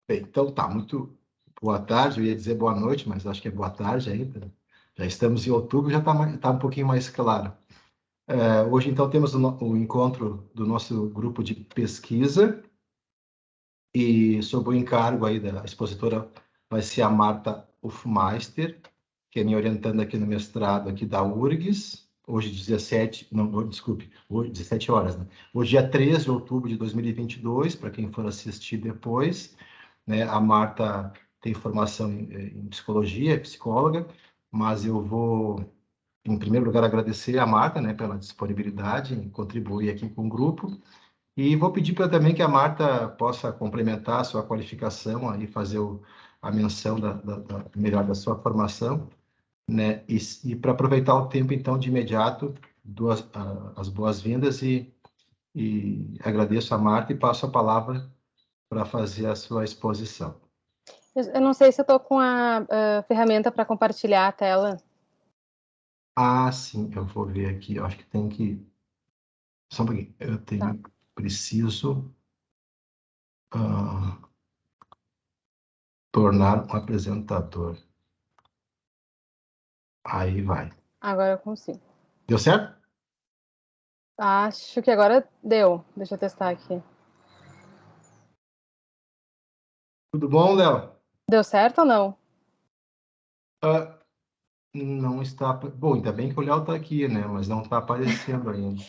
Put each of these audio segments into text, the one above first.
Bem, então tá, muito boa tarde, eu ia dizer boa noite, mas acho que é boa tarde ainda. Já estamos em outubro, já está um pouquinho mais claro. Hoje, então, temos o encontro do nosso grupo de pesquisa e sob o encargo aí da expositora vai ser a Marta Hofmeister, que é me orientando aqui no mestrado aqui da URGS, hoje 17, não, desculpe, hoje 17 horas, né? Hoje é 13 de outubro de 2022, para quem for assistir depois, né? A Marta tem formação em psicologia, é psicóloga, mas eu vou, em primeiro lugar, agradecer a Marta, né, pela disponibilidade em contribuir aqui com o grupo, e vou pedir para também que a Marta possa complementar a sua qualificação, aí fazer a menção melhor da sua formação, né, e para aproveitar o tempo, então, de imediato, as boas-vindas e agradeço a Marta e passo a palavra para fazer a sua exposição. Eu não sei se eu estou com a ferramenta para compartilhar a tela. Ah, sim, eu vou ver aqui. Eu acho que tem que. Só um pouquinho. Preciso tornar um apresentador. Aí vai. Agora eu consigo. Deu certo? Acho que agora deu. Deixa eu testar aqui. Tudo bom, Léo? Deu certo ou não? Não está. Bom, ainda bem que o Léo está aqui, né? Mas não está aparecendo ainda.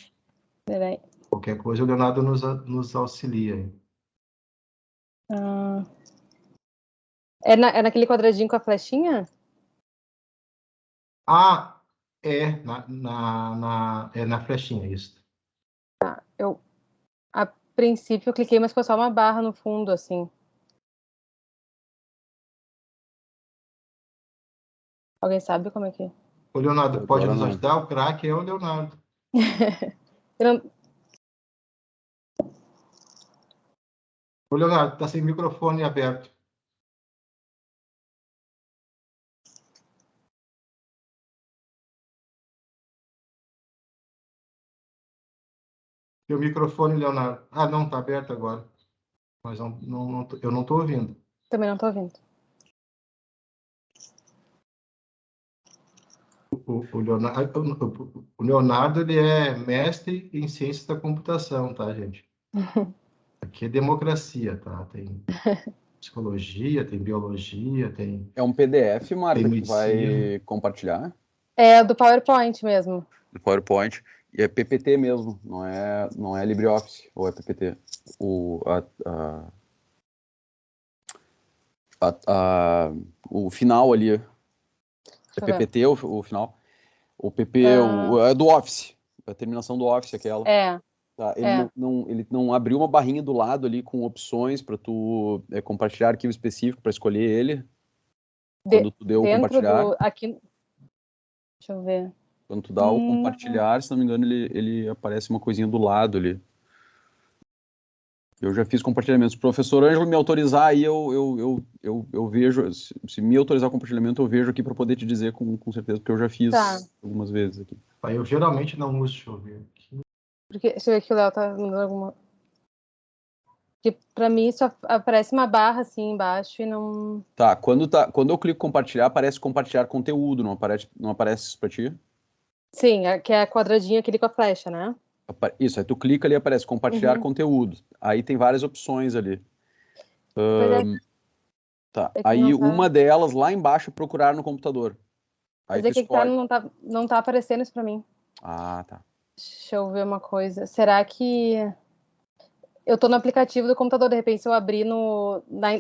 Peraí. Qualquer coisa, o Leonardo nos auxilia aí. É naquele quadradinho com a flechinha? Ah, é na flechinha, isso. A princípio eu cliquei, mas foi só uma barra no fundo, assim. Alguém sabe como é que é? O Leonardo pode Agora nos não. ajudar? O craque é o Leonardo. O Leonardo está sem microfone aberto. Teu microfone, Leonardo. Ah, não, está aberto agora. Mas eu não estou ouvindo. Também não estou ouvindo. O Leonardo, ele é mestre em ciências da computação, tá, gente? Aqui é democracia, tá? Tem psicologia, tem biologia, tem... É um PDF, Marta, Tem que tu vai medicina. compartilhar É do PowerPoint mesmo. no PowerPoint. E é PPT mesmo, não é LibreOffice, ou é PPT. O final ali é PPT, o final. O PP é do Office, a terminação do Office, aquela. Tá, ele não abriu uma barrinha do lado ali com opções para tu compartilhar arquivo específico para escolher ele. Quando tu deu o compartilhar. Aqui, deixa eu ver. Quando tu dá o compartilhar, se não me engano, ele aparece uma coisinha do lado ali. Eu já fiz compartilhamento. Se o professor Ângelo me autorizar, aí eu vejo. Se me autorizar o compartilhamento, eu vejo aqui para poder te dizer com certeza, porque eu já fiz algumas vezes aqui. Eu geralmente não uso, deixa eu ver aqui. Porque, deixa eu ver que o Léo tá mandando alguma... Porque pra mim só aparece uma barra assim embaixo e não... Tá, quando eu clico compartilhar, aparece compartilhar conteúdo, não aparece isso pra ti? Sim, que é quadradinho aquele com a flecha, né? Isso, aí tu clica ali, aparece compartilhar conteúdo. Aí tem várias opções ali. Tá, aí uma delas lá embaixo, procurar no computador. Aí tu escolhe. Não tá aparecendo isso pra mim. Ah, tá. Deixa eu ver uma coisa. Será que eu tô no aplicativo do computador, de repente se eu abrir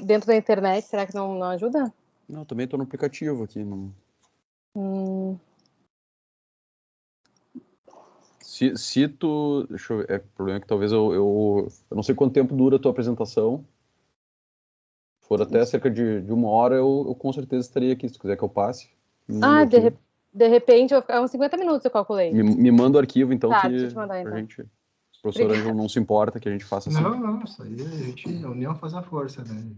dentro da internet, será que não ajuda? Não, também tô no aplicativo aqui. Não... Se tu... Deixa eu ver. O problema é que talvez eu não sei quanto tempo dura a tua apresentação. Se for até cerca de 1 hora, eu com certeza estaria aqui, se tu quiser que eu passe. De repente, é uns 50 minutos eu calculei. Me manda o arquivo, então, tá, deixa eu te mandar, então. Gente... O professor Ângelo não se importa que a gente faça assim. Não, isso aí a união faz a força, né?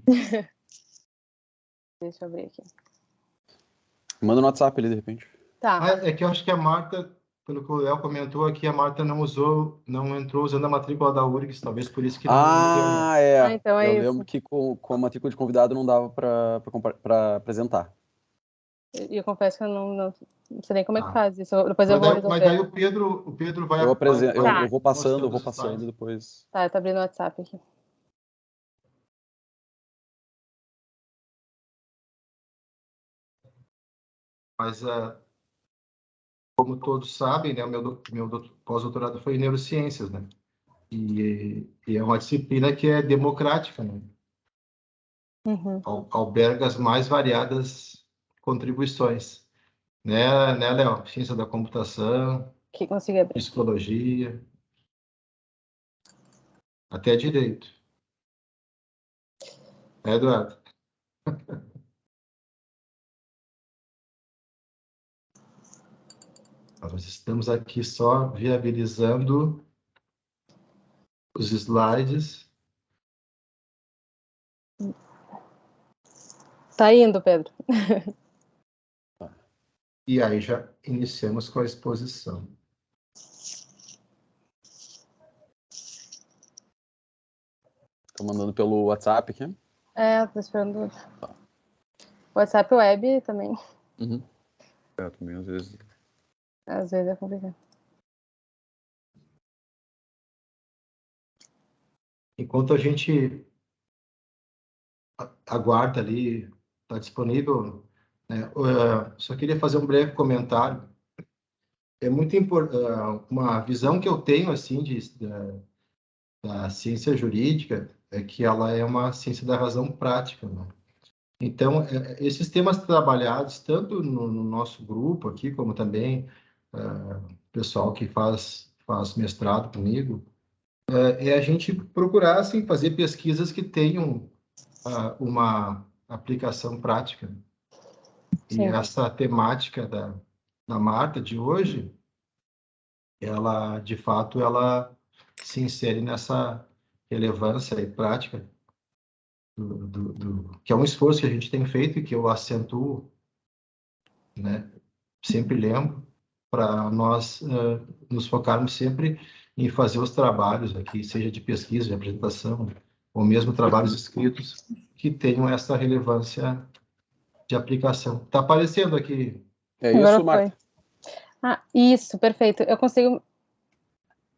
Deixa eu abrir aqui. Manda no WhatsApp ali, de repente. Tá. É que eu acho que a Marta pelo que o Léo comentou aqui, a Marta não entrou usando a matrícula da URGS, talvez por isso que não deu. É. Então é eu isso. lembro que com a matrícula de convidado não dava para apresentar. E eu confesso que eu não sei nem como é que faz isso. Depois eu vou resolver. Mas daí o Pedro vai... Eu vou passando depois. Tá, eu tô abrindo o WhatsApp aqui. Mas, como todos sabem, né, o meu pós-doutorado foi em neurociências, né? E é uma disciplina que é democrática, né? Uhum. Alberga as mais variadas contribuições, né, Léo? Ciência da computação, que consegui abrir. Psicologia, até direito. Eduardo? Nós estamos aqui só viabilizando os slides. Tá indo, Pedro. E aí já iniciamos com a exposição. Estou mandando pelo WhatsApp aqui. Tô esperando. WhatsApp web também. Uhum. Também às vezes. Às vezes é complicado. Enquanto a gente aguarda ali, está disponível, né? Só queria fazer um breve comentário. É muito importante, uma visão que eu tenho assim da ciência jurídica é que ela é uma ciência da razão prática, né? Então, esses temas trabalhados tanto no nosso grupo aqui, como também o pessoal que faz mestrado comigo, é a gente procurar assim, fazer pesquisas que tenham uma aplicação prática. Sim. E essa temática da Marta de hoje, ela, de fato, ela se insere nessa relevância e prática que é um esforço que a gente tem feito e que eu acentuo, né? Sempre lembro, para nós nos focarmos sempre em fazer os trabalhos aqui, seja de pesquisa, de apresentação, ou mesmo trabalhos escritos, que tenham essa relevância de aplicação. Está aparecendo aqui. É isso, Marta? Isso, perfeito. Eu consigo...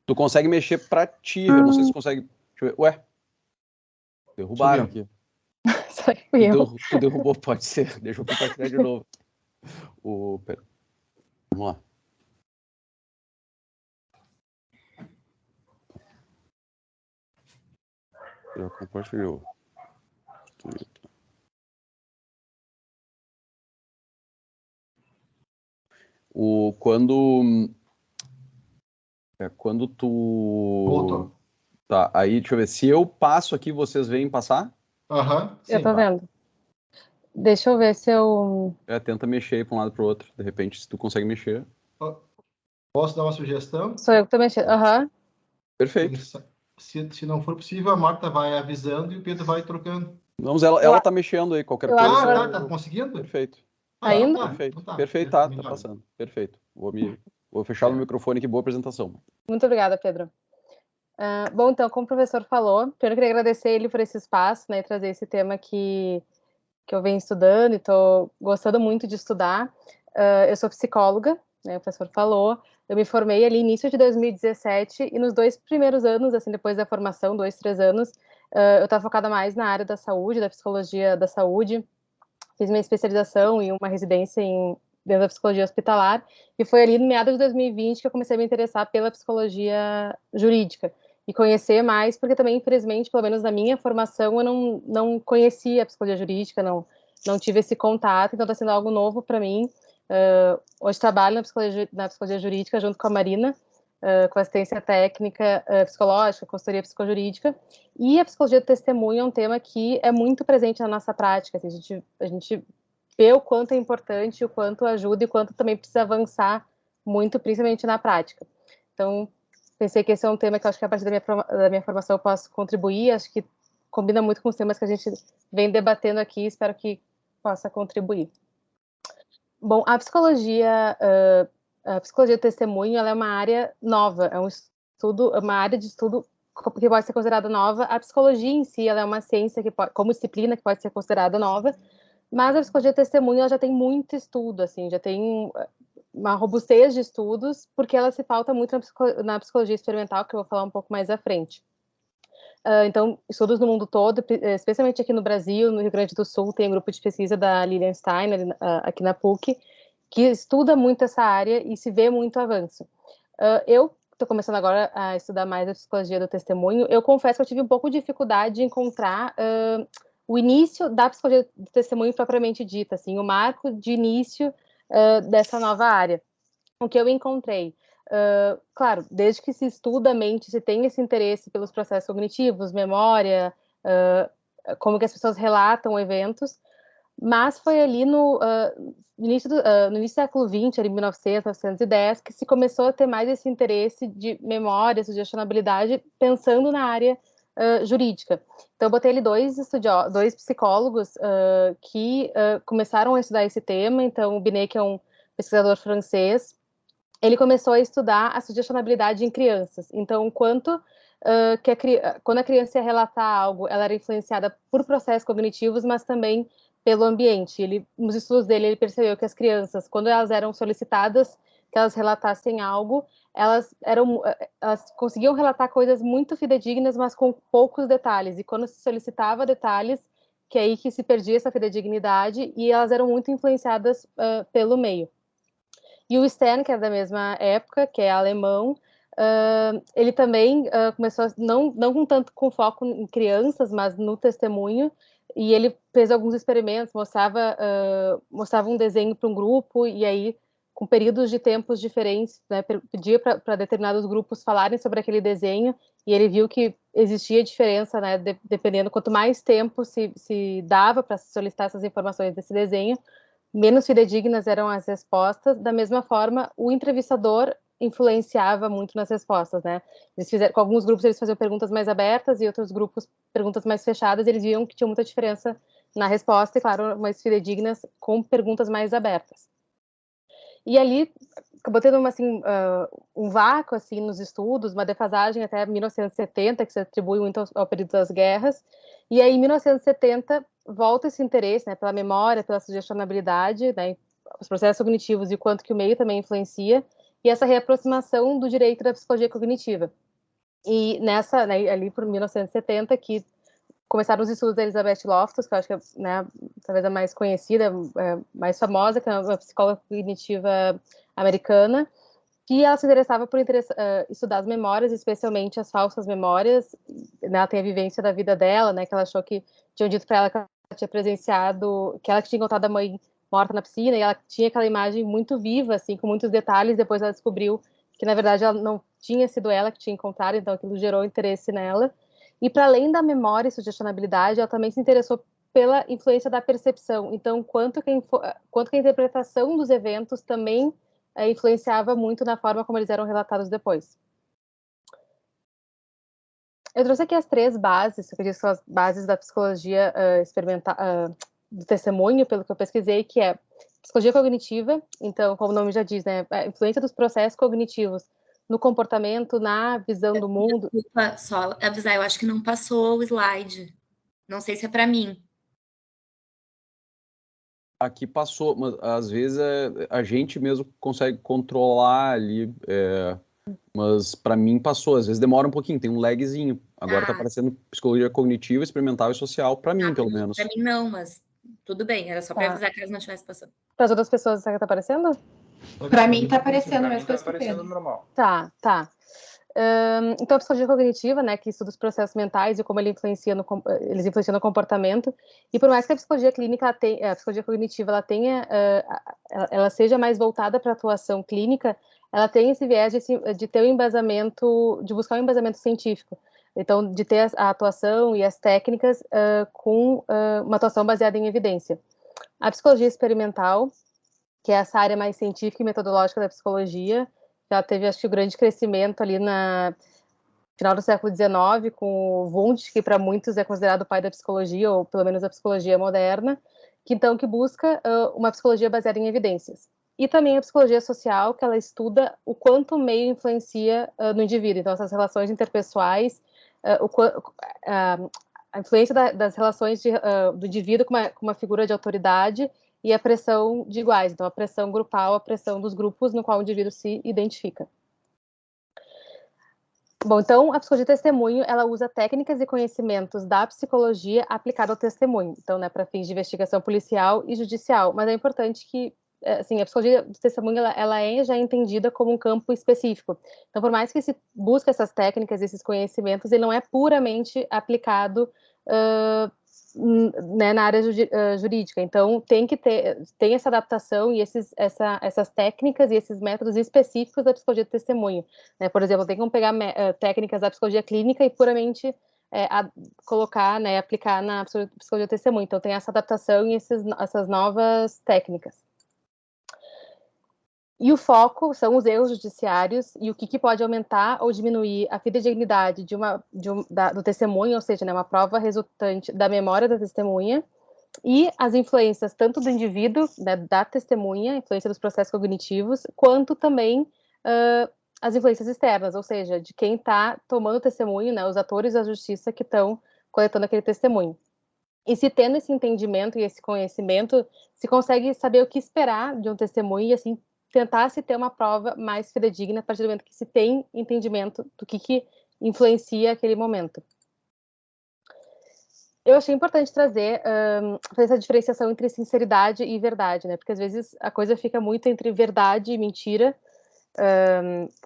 Tu consegue mexer para ti, eu não sei se tu consegue... Deixa eu ver. Ué? Derrubaram aqui. Só que fui eu. Tu derrubou, pode ser. Deixa eu compartilhar de novo. Pera. Vamos lá. Já compartilhou. Quando tu... Voltou. Tá, aí deixa eu ver. Se eu passo aqui, vocês vêm passar? Aham. Eu tô vendo. Deixa eu ver se eu... Tenta mexer aí para um lado para o outro. De repente, se tu consegue mexer. Posso dar uma sugestão? Sou eu que tô mexendo. Aham. Perfeito. Se não for possível, a Marta vai avisando e o Pedro vai trocando. Vamos, ela tá mexendo aí, qualquer coisa. Tá conseguindo? Perfeito. Tá indo? Perfeito, tá passando. Perfeito. Vou fechar o microfone, que boa apresentação. Muito obrigada, Pedro. Bom, então, como o professor falou, primeiro eu queria agradecer ele por esse espaço, né, e trazer esse tema que eu venho estudando e estou gostando muito de estudar. Eu sou psicóloga, né, o professor falou, eu me formei ali início de 2017 e nos 2 primeiros anos, assim, depois da formação, 2, 3 anos, eu estava focada mais na área da saúde, da psicologia da saúde, fiz minha especialização e uma residência dentro da psicologia hospitalar, e foi ali no meados de 2020 que eu comecei a me interessar pela psicologia jurídica, e conhecer mais, porque também, infelizmente, pelo menos na minha formação, eu não conhecia a psicologia jurídica, não tive esse contato, então está sendo algo novo para mim. Hoje trabalho na psicologia jurídica junto com a Marina, com assistência técnica, psicológica, consultoria psicojurídica, e a psicologia do testemunho é um tema que é muito presente na nossa prática, assim, a gente vê o quanto é importante, o quanto ajuda e o quanto também precisa avançar muito, principalmente na prática. Então, pensei que esse é um tema que eu acho que a partir da minha formação eu posso contribuir, acho que combina muito com os temas que a gente vem debatendo aqui, espero que possa contribuir. Bom, a psicologia a psicologia do testemunho, ela é uma área nova, é uma área de estudo que pode ser considerada nova. A psicologia em si, ela é uma ciência como disciplina que pode ser considerada nova, mas a psicologia do testemunho, ela já tem muito estudo, assim, já tem uma robustez de estudos, porque ela se pauta muito na psicologia experimental, que eu vou falar um pouco mais à frente. Então, estudos no mundo todo, especialmente aqui no Brasil, no Rio Grande do Sul, tem um grupo de pesquisa da Lilian Stein, aqui na PUC, que estuda muito essa área e se vê muito avanço. Eu estou começando agora a estudar mais a psicologia do testemunho. Eu confesso que eu tive um pouco de dificuldade de encontrar o início da psicologia do testemunho propriamente dita, assim, o marco de início dessa nova área. O que eu encontrei, claro, desde que se estuda a mente, se tem esse interesse pelos processos cognitivos, memória, como que as pessoas relatam eventos, mas foi ali no início do século XX, ali 1900, 1910, que se começou a ter mais esse interesse de memória, sugestionabilidade, pensando na área jurídica. Então, eu botei ali dois psicólogos que começaram a estudar esse tema. Então, o Binet, que é um pesquisador francês, ele começou a estudar a sugestionabilidade em crianças. Então, quando a criança ia relatar algo, ela era influenciada por processos cognitivos, mas também pelo ambiente. Nos estudos dele, ele percebeu que as crianças, quando elas eram solicitadas que elas relatassem algo, elas conseguiam relatar coisas muito fidedignas, mas com poucos detalhes. E quando se solicitava detalhes, que é aí que se perdia essa fidedignidade, e elas eram muito influenciadas pelo meio. E o Stern, que é da mesma época, que é alemão, ele também começou, não com com foco em crianças, mas no testemunho, e ele fez alguns experimentos, mostrava um desenho para um grupo, e aí, com períodos de tempos diferentes, né, pedia para determinados grupos falarem sobre aquele desenho, e ele viu que existia diferença, né, dependendo, quanto mais tempo se dava para solicitar essas informações desse desenho, menos fidedignas eram as respostas. Da mesma forma, o entrevistador influenciava muito nas respostas, né? Com alguns grupos eles faziam perguntas mais abertas e outros grupos perguntas mais fechadas. Eles viam que tinha muita diferença na resposta e, claro, mais fidedignas com perguntas mais abertas. E ali acabou tendo assim, um vácuo assim nos estudos, uma defasagem até 1970, que se atribui muito ao período das guerras. E aí, em 1970, volta esse interesse, né, pela memória, pela sugestionabilidade, né, os processos cognitivos e o quanto que o meio também influencia, e essa reaproximação do direito da psicologia cognitiva. E nessa, né, ali por 1970, que começaram os estudos da Elizabeth Loftus, que eu acho que é, né, talvez a mais conhecida, mais famosa, que é uma psicóloga cognitiva americana, que ela se interessava por estudar as memórias, especialmente as falsas memórias, né, ela tem a vivência da vida dela, né, que ela achou que tinham dito para ela que ela tinha presenciado, que ela tinha encontrado a mãe morta na piscina, e ela tinha aquela imagem muito viva, assim, com muitos detalhes. Depois ela descobriu que, na verdade, ela não tinha sido ela que tinha encontrado, então aquilo gerou interesse nela. E para além da memória e sugestionabilidade, ela também se interessou pela influência da percepção. Então, quanto que a interpretação dos eventos também influenciava muito na forma como eles eram relatados depois. Eu trouxe aqui as 3 bases, que eu disse, são as bases da psicologia experimental, do testemunho, pelo que eu pesquisei, que é psicologia cognitiva. Então, como o nome já diz, né, a influência dos processos cognitivos no comportamento, na visão do mundo. Desculpa, só avisar, eu acho que não passou o slide. Não sei se é para mim. Aqui passou, mas às vezes a gente mesmo consegue controlar ali, mas para mim passou, às vezes demora um pouquinho, tem um lagzinho. Agora tá aparecendo psicologia cognitiva, experimental e social, para mim, pelo menos. Para mim não, mas tudo bem, era só para avisar caso não estivesse passando. Para as outras pessoas, será que tá aparecendo? Para mim tá aparecendo a mesma coisa que o Pedro. Normal. Tá. Então, a psicologia cognitiva, né, que estuda os processos mentais e como eles influenciam no comportamento. E por mais que a psicologia clínica, a psicologia cognitiva, ela seja mais voltada para a atuação clínica, ela tem esse viés de ter um embasamento, de buscar um embasamento científico. Então, de ter a atuação e as técnicas com uma atuação baseada em evidência. A psicologia experimental, que é essa área mais científica e metodológica da psicologia, já teve, acho que, o grande crescimento ali no final do século XIX, com o Wundt, que para muitos é considerado o pai da psicologia, ou pelo menos da psicologia moderna, que busca uma psicologia baseada em evidências. e também a psicologia social, que ela estuda o quanto o meio influencia no indivíduo. Então, essas relações interpessoais, a influência das relações do indivíduo com uma figura de autoridade e a pressão de iguais. Então, a pressão grupal, a pressão dos grupos no qual o indivíduo se identifica. Bom, então, a psicologia de testemunho, ela usa técnicas e conhecimentos da psicologia aplicada ao testemunho. Então, né, para fins de investigação policial e judicial. Mas é importante que, assim, a psicologia de testemunho, ela é já entendida como um campo específico. Então, por mais que se busque essas técnicas, esses conhecimentos, ele não é puramente aplicado né, na área jurídica. Então, tem essa adaptação e essas técnicas e esses métodos específicos da psicologia de testemunho. Né? Por exemplo, tem como pegar técnicas da psicologia clínica e puramente colocar, né, aplicar na psicologia de testemunho. Então, tem essa adaptação e essas novas técnicas. E o foco são os erros judiciários e o que pode aumentar ou diminuir a fidedignidade do testemunho, ou seja, né, uma prova resultante da memória da testemunha, e as influências tanto do indivíduo, né, da testemunha, influência dos processos cognitivos, quanto também as influências externas, ou seja, de quem está tomando testemunho, né, os atores da justiça que estão coletando aquele testemunho. E se tendo esse entendimento e esse conhecimento, se consegue saber o que esperar de um testemunho e, assim, tentar se ter uma prova mais fidedigna a partir do momento que se tem entendimento do que influencia aquele momento. Eu achei importante trazer essa diferenciação entre sinceridade e verdade, né? Porque às vezes a coisa fica muito entre verdade e mentira,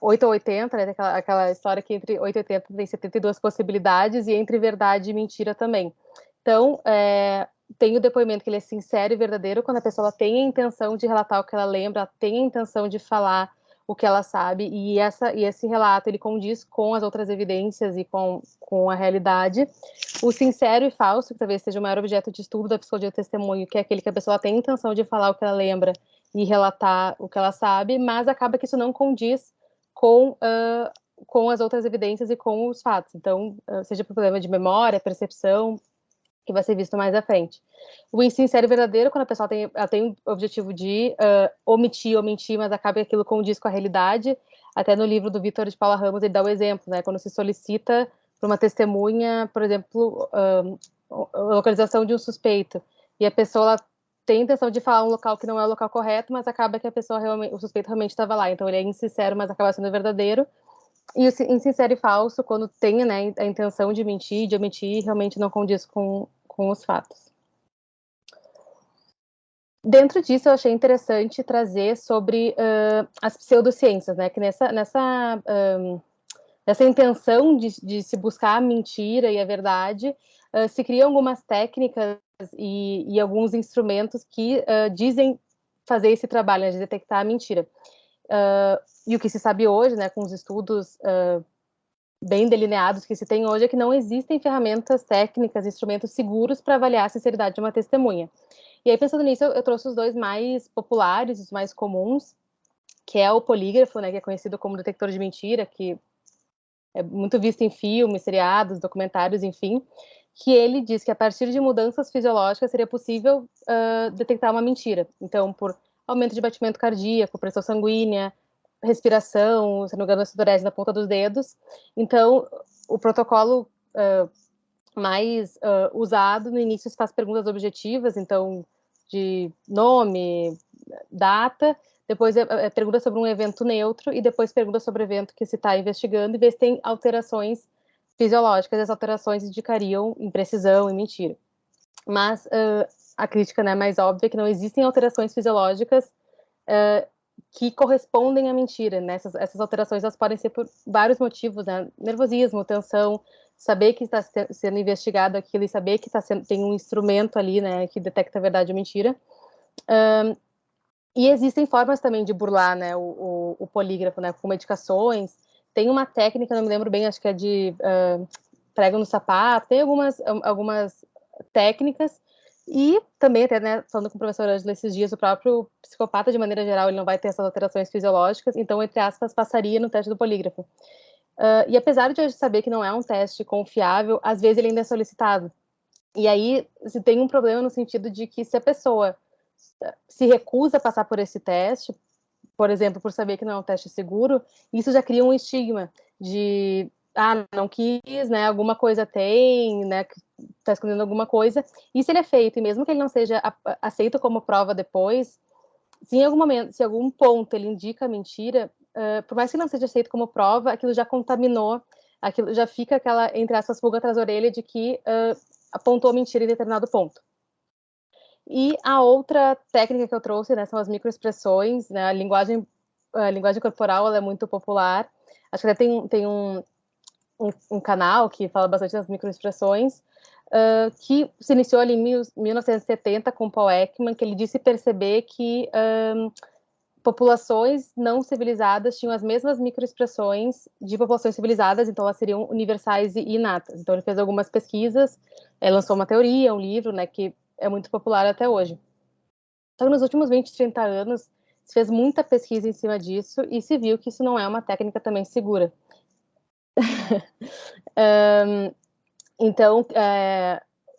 8 ou 80, né? Aquela história que entre 8 e 80 tem 72 possibilidades, e entre verdade e mentira também. Então, tem o depoimento que ele é sincero e verdadeiro quando a pessoa tem a intenção de relatar o que ela lembra, tem a intenção de falar o que ela sabe, e esse relato ele condiz com as outras evidências e com a realidade. O sincero e falso, que talvez seja o maior objeto de estudo da psicologia do testemunho, que é aquele que a pessoa tem a intenção de falar o que ela lembra e relatar o que ela sabe, mas acaba que isso não condiz com as outras evidências e com os fatos. Então, seja por problema de memória, percepção, que vai ser visto mais à frente. O insincero e verdadeiro, quando a pessoa tem o objetivo de omitir ou mentir, mas acaba que aquilo condiz com a realidade. Até no livro do Vítor de Paula Ramos, ele dá o exemplo, né? Quando se solicita para uma testemunha, por exemplo, a localização de um suspeito, e a pessoa tem a intenção de falar um local que não é o local correto, mas acaba que o suspeito realmente estava lá. Então, ele é insincero, mas acaba sendo verdadeiro. E o insincero e falso, quando tem, né, a intenção de mentir, de omitir, realmente não condiz com os fatos. Dentro disso, eu achei interessante trazer sobre as pseudociências, né, que nessa intenção de se buscar a mentira e a verdade, se criam algumas técnicas e alguns instrumentos que dizem fazer esse trabalho, né, de detectar a mentira. E o que se sabe hoje, né, com os estudos bem delineados que se tem hoje, é que não existem ferramentas técnicas, instrumentos seguros para avaliar a sinceridade de uma testemunha. E aí, pensando nisso, eu trouxe os dois mais populares, os mais comuns, que é o polígrafo, né, que é conhecido como detector de mentira, que é muito visto em filmes, seriados, documentários, enfim, que ele diz que a partir de mudanças fisiológicas seria possível detectar uma mentira. Então, por aumento de batimento cardíaco, pressão sanguínea, respiração, se não me engano, a sudorese na ponta dos dedos. Então, o protocolo mais usado no início se faz perguntas objetivas, então, de nome, data, depois pergunta sobre um evento neutro e depois pergunta sobre o evento que se está investigando e ver se tem alterações fisiológicas. As alterações indicariam imprecisão e mentira. Mas a crítica, né, mais óbvia é que não existem alterações fisiológicas que correspondem à mentira, né? Essas alterações elas podem ser por vários motivos, né? Nervosismo, tensão, saber que está sendo investigado aquilo e saber que tem um instrumento ali, né, que detecta a verdade ou mentira. E existem formas também de burlar, né, o polígrafo, né, com medicações. Tem uma técnica, não me lembro bem, acho que é de prego no sapato. Tem algumas técnicas. E também, até, né, falando com o professor Ângelo esses dias, o próprio psicopata, de maneira geral, ele não vai ter essas alterações fisiológicas, então, entre aspas, passaria no teste do polígrafo. E apesar de hoje saber que não é um teste confiável, às vezes ele ainda é solicitado. E aí, se tem um problema no sentido de que se a pessoa se recusa a passar por esse teste, por exemplo, por saber que não é um teste seguro, isso já cria um estigma de, não quis, né, alguma coisa tem, né, que está escondendo alguma coisa, e se ele é feito, e mesmo que ele não seja aceito como prova depois, se em algum momento, se em algum ponto ele indica mentira, por mais que não seja aceito como prova, aquilo já contaminou, aquilo já fica aquela, entre aspas, pulga atrás da orelha de que apontou mentira em determinado ponto. E a outra técnica que eu trouxe, né, são as microexpressões, né, a linguagem corporal, ela é muito popular. Acho que até tem um canal que fala bastante das microexpressões, que se iniciou ali em 1970 com Paul Ekman, que ele disse perceber que populações não civilizadas tinham as mesmas microexpressões de populações civilizadas, então elas seriam universais e inatas. Então ele fez algumas pesquisas, lançou uma teoria, um livro, né, que é muito popular até hoje. Só que nos últimos 20, 30 anos, se fez muita pesquisa em cima disso e se viu que isso não é uma técnica também segura. Então,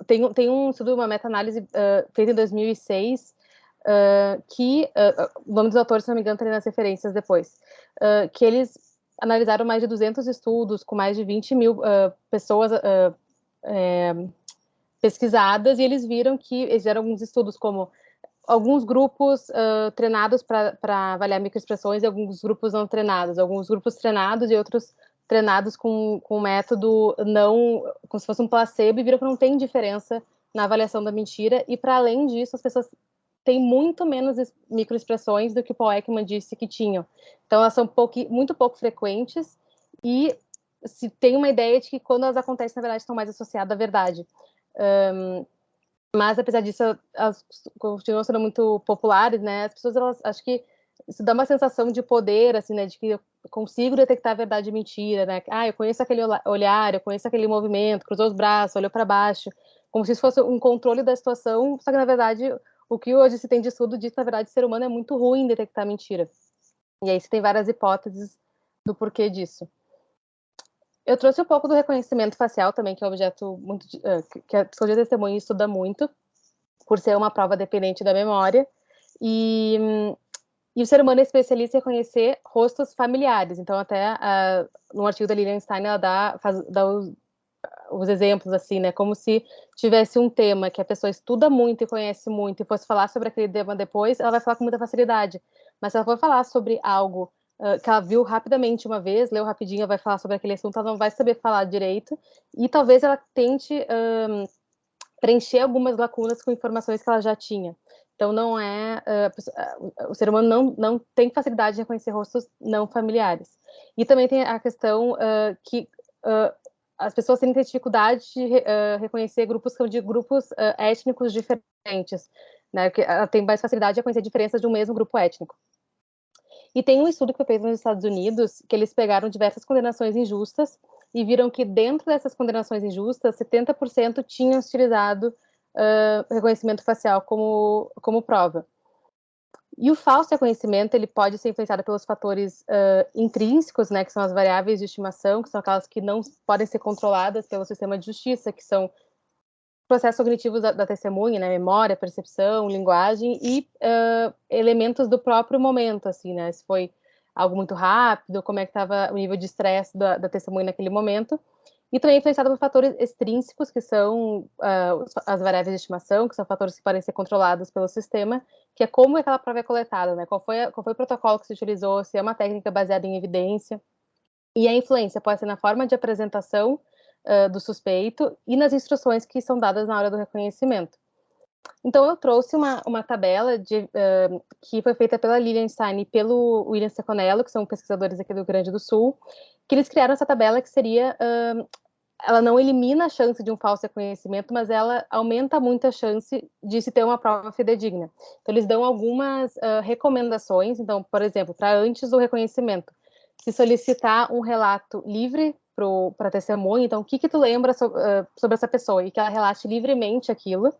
tem um estudo, uma meta-análise feita em 2006, que, o nome dos autores, se não me engano, tem nas referências depois, que eles analisaram mais de 200 estudos, com mais de 20 mil pessoas pesquisadas, e eles viram que eles fizeram alguns estudos como alguns grupos treinados para avaliar microexpressões e alguns grupos não treinados, alguns grupos treinados e outros treinados com método não, como se fosse um placebo, e viram que não tem diferença na avaliação da mentira, e para além disso, as pessoas têm muito menos microexpressões do que o Paul Ekman disse que tinham. Então, elas são muito pouco frequentes, e se tem uma ideia de que quando elas acontecem, na verdade, estão mais associadas à verdade. Mas, apesar disso, elas continuam sendo muito populares, né? As pessoas, elas, acho que isso dá uma sensação de poder, assim, né? De que eu consigo detectar a verdade e mentira, né? Eu conheço aquele olhar, eu conheço aquele movimento, cruzou os braços, olhou para baixo, como se isso fosse um controle da situação, só que, na verdade, o que hoje se tem de estudo diz que, na verdade, o ser humano é muito ruim em detectar mentira. E aí se tem várias hipóteses do porquê disso. Eu trouxe um pouco do reconhecimento facial também, que é um objeto muito que a psicologia testemunha estuda muito, por ser uma prova dependente da memória, e o ser humano é especialista em reconhecer rostos familiares. Então, até no artigo da Lilian Stein, ela dá os exemplos, assim, né, como se tivesse um tema que a pessoa estuda muito e conhece muito, e fosse falar sobre aquele tema depois, ela vai falar com muita facilidade. Mas se ela for falar sobre algo que ela viu rapidamente uma vez, leu rapidinho, vai falar sobre aquele assunto, ela não vai saber falar direito, e talvez ela tente preencher algumas lacunas com informações que ela já tinha. Então, não é... o ser humano não tem facilidade de reconhecer rostos não familiares. E também tem a questão que as pessoas têm dificuldade de reconhecer grupos que são de grupos étnicos diferentes, né? Porque ela tem mais facilidade de reconhecer diferenças de um mesmo grupo étnico. E tem um estudo que foi feito nos Estados Unidos, que eles pegaram diversas condenações injustas e viram que dentro dessas condenações injustas, 70% tinham utilizado reconhecimento facial como prova. E o falso reconhecimento, ele pode ser influenciado pelos fatores intrínsecos, né, que são as variáveis de estimação, que são aquelas que não podem ser controladas pelo sistema de justiça, que são processos cognitivos da testemunha, né, memória, percepção, linguagem, e elementos do próprio momento, assim, né, se foi algo muito rápido, como é que estava o nível de estresse da testemunha naquele momento, e também influenciado por fatores extrínsecos, que são as variáveis de estimação, que são fatores que podem ser controlados pelo sistema, que é como aquela prova é coletada, né, qual foi o protocolo que se utilizou, se é uma técnica baseada em evidência, e a influência pode ser na forma de apresentação do suspeito e nas instruções que são dadas na hora do reconhecimento. Então, eu trouxe uma tabela que foi feita pela Lilian Stein e pelo William Seconello, que são pesquisadores aqui do Rio Grande do Sul, que eles criaram essa tabela que seria... ela não elimina a chance de um falso reconhecimento, mas ela aumenta muito a chance de se ter uma prova fidedigna. Então, eles dão algumas recomendações. Então, por exemplo, para antes do reconhecimento, se solicitar um relato livre para testemunha, então, o que tu lembra sobre essa pessoa? E que ela relate livremente aquilo.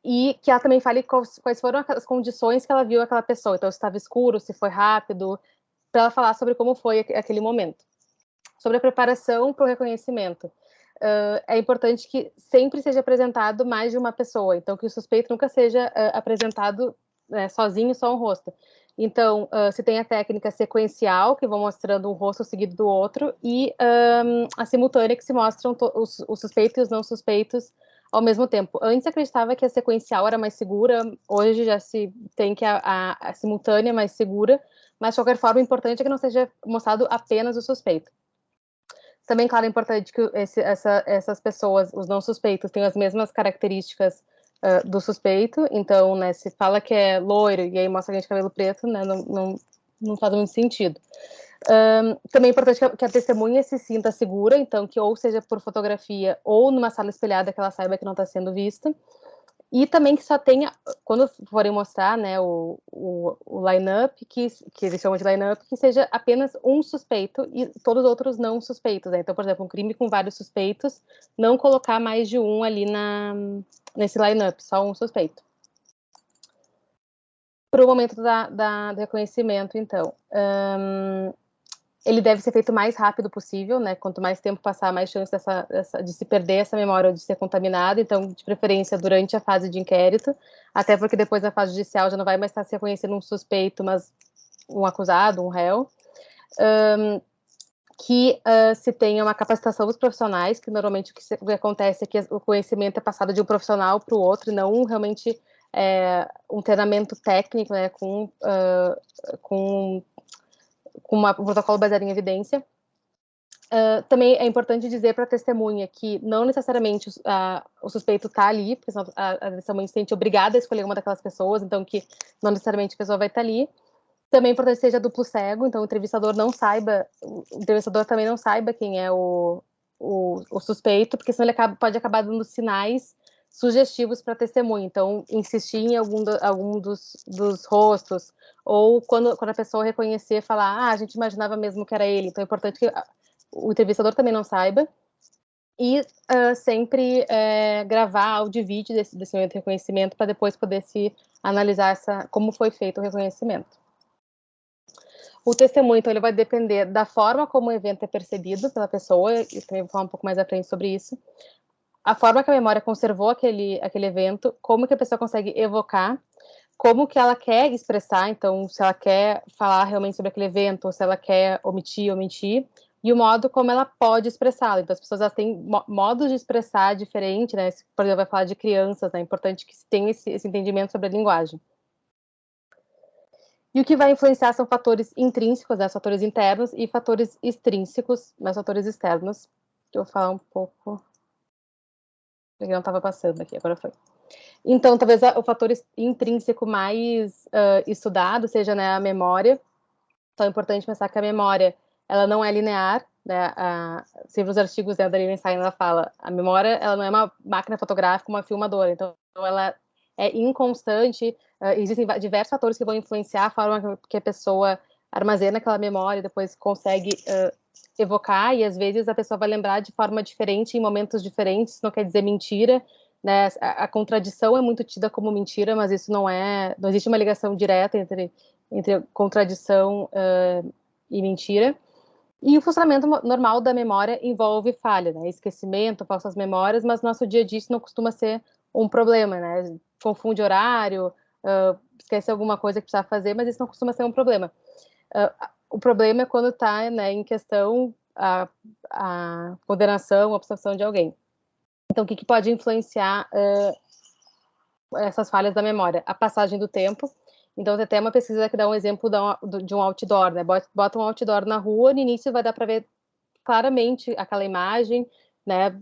E que ela também fale quais foram as condições que ela viu aquela pessoa. Então, se estava escuro, se foi rápido, para ela falar sobre como foi aquele momento. Sobre a preparação para o reconhecimento. É importante que sempre seja apresentado mais de uma pessoa. Então, que o suspeito nunca seja apresentado sozinho, só um rosto. Então, se tem a técnica sequencial, que vão mostrando um rosto seguido do outro, e a simultânea, que se mostram os suspeitos e os não suspeitos ao mesmo tempo. Antes acreditava que a sequencial era mais segura, hoje já se tem que a simultânea é mais segura, mas de qualquer forma o importante é que não seja mostrado apenas o suspeito. Também, claro, é importante que essas pessoas, os não suspeitos, tenham as mesmas características do suspeito. Então, né, se fala que é loiro e aí mostra alguém de cabelo preto, né, não faz muito sentido. Também é importante que a testemunha se sinta segura, então que ou seja por fotografia ou numa sala espelhada que ela saiba que não está sendo vista. E também que só tenha, quando forem mostrar, né, o line-up, que eles chamam de line-up, que seja apenas um suspeito e todos os outros não suspeitos, né? Então, por exemplo, um crime com vários suspeitos, não colocar mais de um ali nesse line-up, só um suspeito. Para o momento do reconhecimento, então, ele deve ser feito o mais rápido possível, né? Quanto mais tempo passar, mais chance de se perder essa memória ou de ser contaminada. Então, de preferência, durante a fase de inquérito, até porque depois da fase judicial já não vai mais estar se reconhecendo um suspeito, mas um acusado, um réu. Que se tenha uma capacitação dos profissionais, que normalmente o que acontece é que o conhecimento é passado de um profissional para o outro, e não realmente um treinamento técnico, né? Com um protocolo baseado em evidência. Também é importante dizer para a testemunha que não necessariamente o suspeito está ali, porque a testemunha se sente obrigada a escolher uma daquelas pessoas, então que não necessariamente a pessoa vai estar ali. Também é importante que seja duplo cego, então o entrevistador também não saiba quem é o suspeito, porque senão ele pode acabar dando sinais sugestivos para a testemunha. Então, insistir em algum dos rostos, ou quando a pessoa reconhecer, falar, a gente imaginava mesmo que era ele. Então, é importante que o entrevistador também não saiba. E sempre gravar áudio e vídeo desse momento de reconhecimento, para depois poder se analisar como foi feito o reconhecimento. O testemunho, então, ele vai depender da forma como o evento é percebido pela pessoa, e também vou falar um pouco mais à frente sobre isso. A forma que a memória conservou aquele evento, como que a pessoa consegue evocar, como que ela quer expressar, então, se ela quer falar realmente sobre aquele evento, ou se ela quer omitir, e o modo como ela pode expressá-lo. Então, as pessoas elas têm modos de expressar diferente, né? Por exemplo, vai falar de crianças, né? É importante que se tenha esse entendimento sobre a linguagem. E o que vai influenciar são fatores intrínsecos, né, fatores internos, e fatores extrínsecos, mas fatores externos, que eu vou falar um pouco. Eu não estava passando aqui, agora foi. Então, talvez o fator intrínseco mais estudado seja, né, a memória. Então, é importante pensar que a memória, ela não é linear, né? Sempre os artigos, né, da Lilian Stein, ela fala, a memória, ela não é uma máquina fotográfica, uma filmadora. Então, ela é inconstante. Existem diversos fatores que vão influenciar a forma que a pessoa armazena aquela memória e depois consegue evocar, e às vezes a pessoa vai lembrar de forma diferente em momentos diferentes. Isso não quer dizer mentira, né? A contradição é muito tida como mentira, mas isso não existe uma ligação direta entre contradição e mentira. E o funcionamento normal da memória envolve falha, né? Esquecimento, falsas memórias, mas no nosso dia a dia isso não costuma ser um problema, né? Confunde horário, esquece alguma coisa que precisa fazer, mas isso não costuma ser um problema. O problema é quando está, né, em questão a condenação, a obstrução de alguém. Então, o que pode influenciar essas falhas da memória? A passagem do tempo. Então, tem até uma pesquisa que dá um exemplo de um outdoor, né? Bota um outdoor na rua, no início vai dar para ver claramente aquela imagem, né,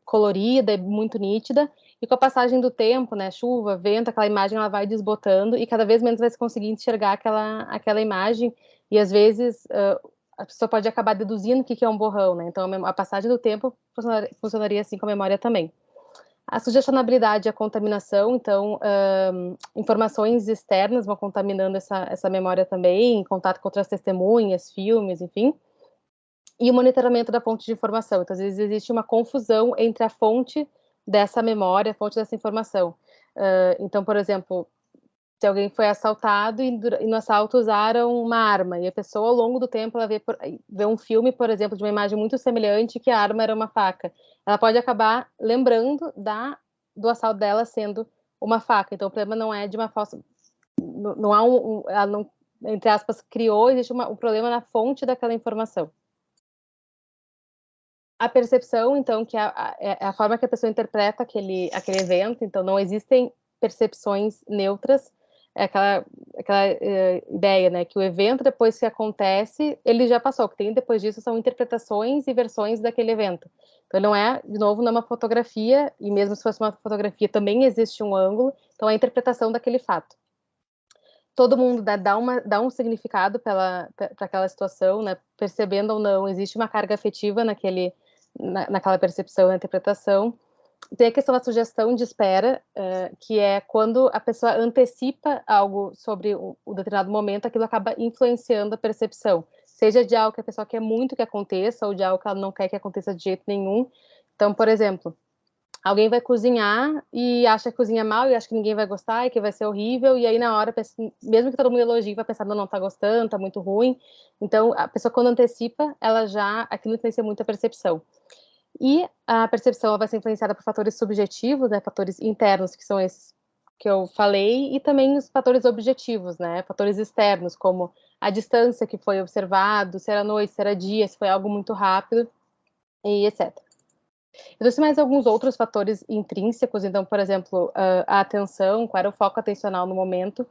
colorida, muito nítida, e com a passagem do tempo, né, chuva, vento, aquela imagem ela vai desbotando e cada vez menos vai se conseguir enxergar aquela imagem, e às vezes a pessoa pode acabar deduzindo o que é um borrão, né? Então a passagem do tempo funcionaria assim com a memória também. A sugestionabilidade e a contaminação, então, informações externas vão contaminando essa memória também, em contato com outras testemunhas, filmes, enfim. E o monitoramento da fonte de informação. Então, às vezes, existe uma confusão entre a fonte dessa memória, a fonte dessa informação. Então, por exemplo, se alguém foi assaltado e no assalto usaram uma arma, e a pessoa, ao longo do tempo, ela vê um filme, por exemplo, de uma imagem muito semelhante, que a arma era uma faca. Ela pode acabar lembrando do assalto dela sendo uma faca. Então, o problema não é de uma falsa... não há ela não, entre aspas, criou, existe um problema na fonte daquela informação. A percepção, então, que é a forma que a pessoa interpreta aquele evento, então não existem percepções neutras, é aquela ideia, né, que o evento, depois que acontece, ele já passou, o que tem depois disso são interpretações e versões daquele evento. Então, não é, de novo, numa fotografia, e mesmo se fosse uma fotografia, também existe um ângulo, então é a interpretação daquele fato. Todo mundo dá um significado para aquela situação, né, percebendo ou não, existe uma carga afetiva naquela percepção, na interpretação. Tem a questão da sugestão de espera, que é quando a pessoa antecipa algo sobre um determinado momento, aquilo acaba influenciando a percepção, seja de algo que a pessoa quer muito que aconteça, ou de algo que ela não quer que aconteça de jeito nenhum. Então, por exemplo, alguém vai cozinhar e acha que cozinha mal e acha que ninguém vai gostar e que vai ser horrível, e aí na hora, mesmo que todo mundo elogie, vai pensar, não tá gostando, tá muito ruim. Então, a pessoa quando antecipa, aquilo influencia muito a percepção. E a percepção ela vai ser influenciada por fatores subjetivos, né, fatores internos, que são esses que eu falei, e também os fatores objetivos, né, fatores externos, como a distância que foi observado, se era noite, se era dia, se foi algo muito rápido, e etc. Eu trouxe mais alguns outros fatores intrínsecos, então, por exemplo, a atenção, qual era o foco atencional no momento.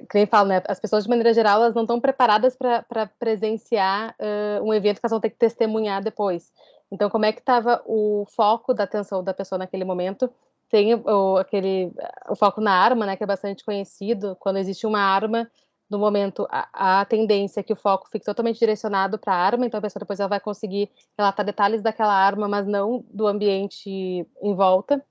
Que nem falo, né? As pessoas, de maneira geral, elas não estão preparadas para presenciar um evento que elas vão ter que testemunhar depois. Então, como é que estava o foco da atenção da pessoa naquele momento? Tem o foco na arma, né? Que é bastante conhecido. Quando existe uma arma, no momento, a tendência é que o foco fique totalmente direcionado para a arma, então a pessoa depois ela vai conseguir relatar detalhes daquela arma, mas não do ambiente em volta.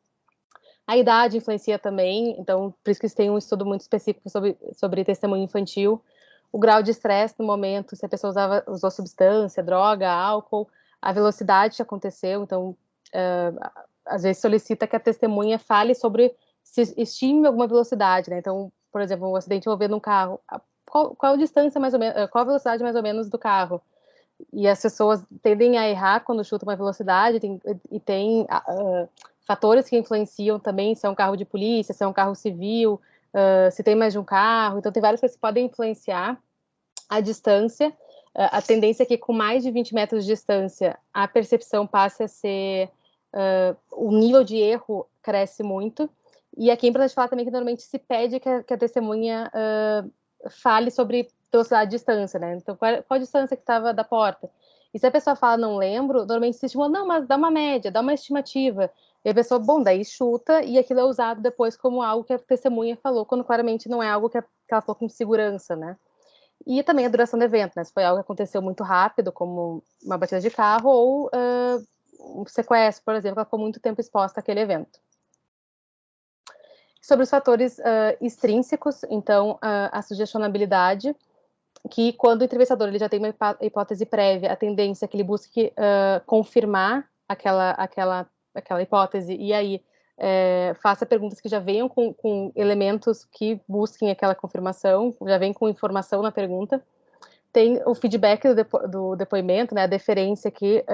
A idade influencia também, então por isso que tem um estudo muito específico sobre testemunho infantil. O grau de estresse no momento, se a pessoa usou substância, droga, álcool, a velocidade que aconteceu, então às vezes solicita que a testemunha fale sobre, se estime alguma velocidade, né? Então, por exemplo, um acidente envolvendo um carro, qual a distância mais ou menos, qual a velocidade mais ou menos do carro? E as pessoas tendem a errar quando chutam uma velocidade, e tem fatores que influenciam também, se é um carro de polícia, se é um carro civil, se tem mais de um carro, então tem várias coisas que podem influenciar a distância. A tendência é que com mais de 20 metros de distância, a percepção passe a ser, o nível de erro cresce muito, e aqui é importante falar também que normalmente se pede que a testemunha fale sobre velocidade e distância, né? Então, qual a distância que estava da porta? E se a pessoa fala, não lembro, normalmente se estimula, não, mas dá uma média, dá uma estimativa. E a pessoa, bom, daí chuta, e aquilo é usado depois como algo que a testemunha falou, quando claramente não é algo que ela falou com segurança, né? E também a duração do evento, né? Se foi algo que aconteceu muito rápido, como uma batida de carro, ou um sequestro, por exemplo, ela ficou muito tempo exposta àquele evento. Sobre os fatores extrínsecos, então, a sugestionabilidade, que quando o entrevistador ele já tem uma hipótese prévia, a tendência é que ele busque confirmar aquela hipótese, e aí faça perguntas que já venham com elementos que busquem aquela confirmação, já vem com informação na pergunta. Tem o feedback do depoimento, né, a deferência que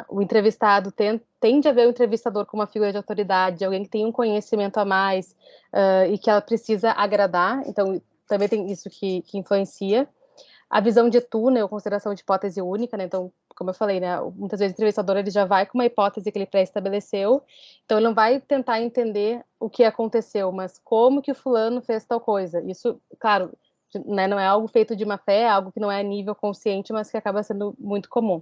o entrevistado tende a ver o entrevistador como uma figura de autoridade, alguém que tem um conhecimento a mais e que ela precisa agradar, então também tem isso que influencia. A visão de túnel, consideração de hipótese única, né, então, como eu falei, né, muitas vezes o entrevistador ele já vai com uma hipótese que ele pré-estabeleceu, então ele não vai tentar entender o que aconteceu, mas como que o fulano fez tal coisa. Isso, claro, né, não é algo feito de má fé, é algo que não é a nível consciente, mas que acaba sendo muito comum.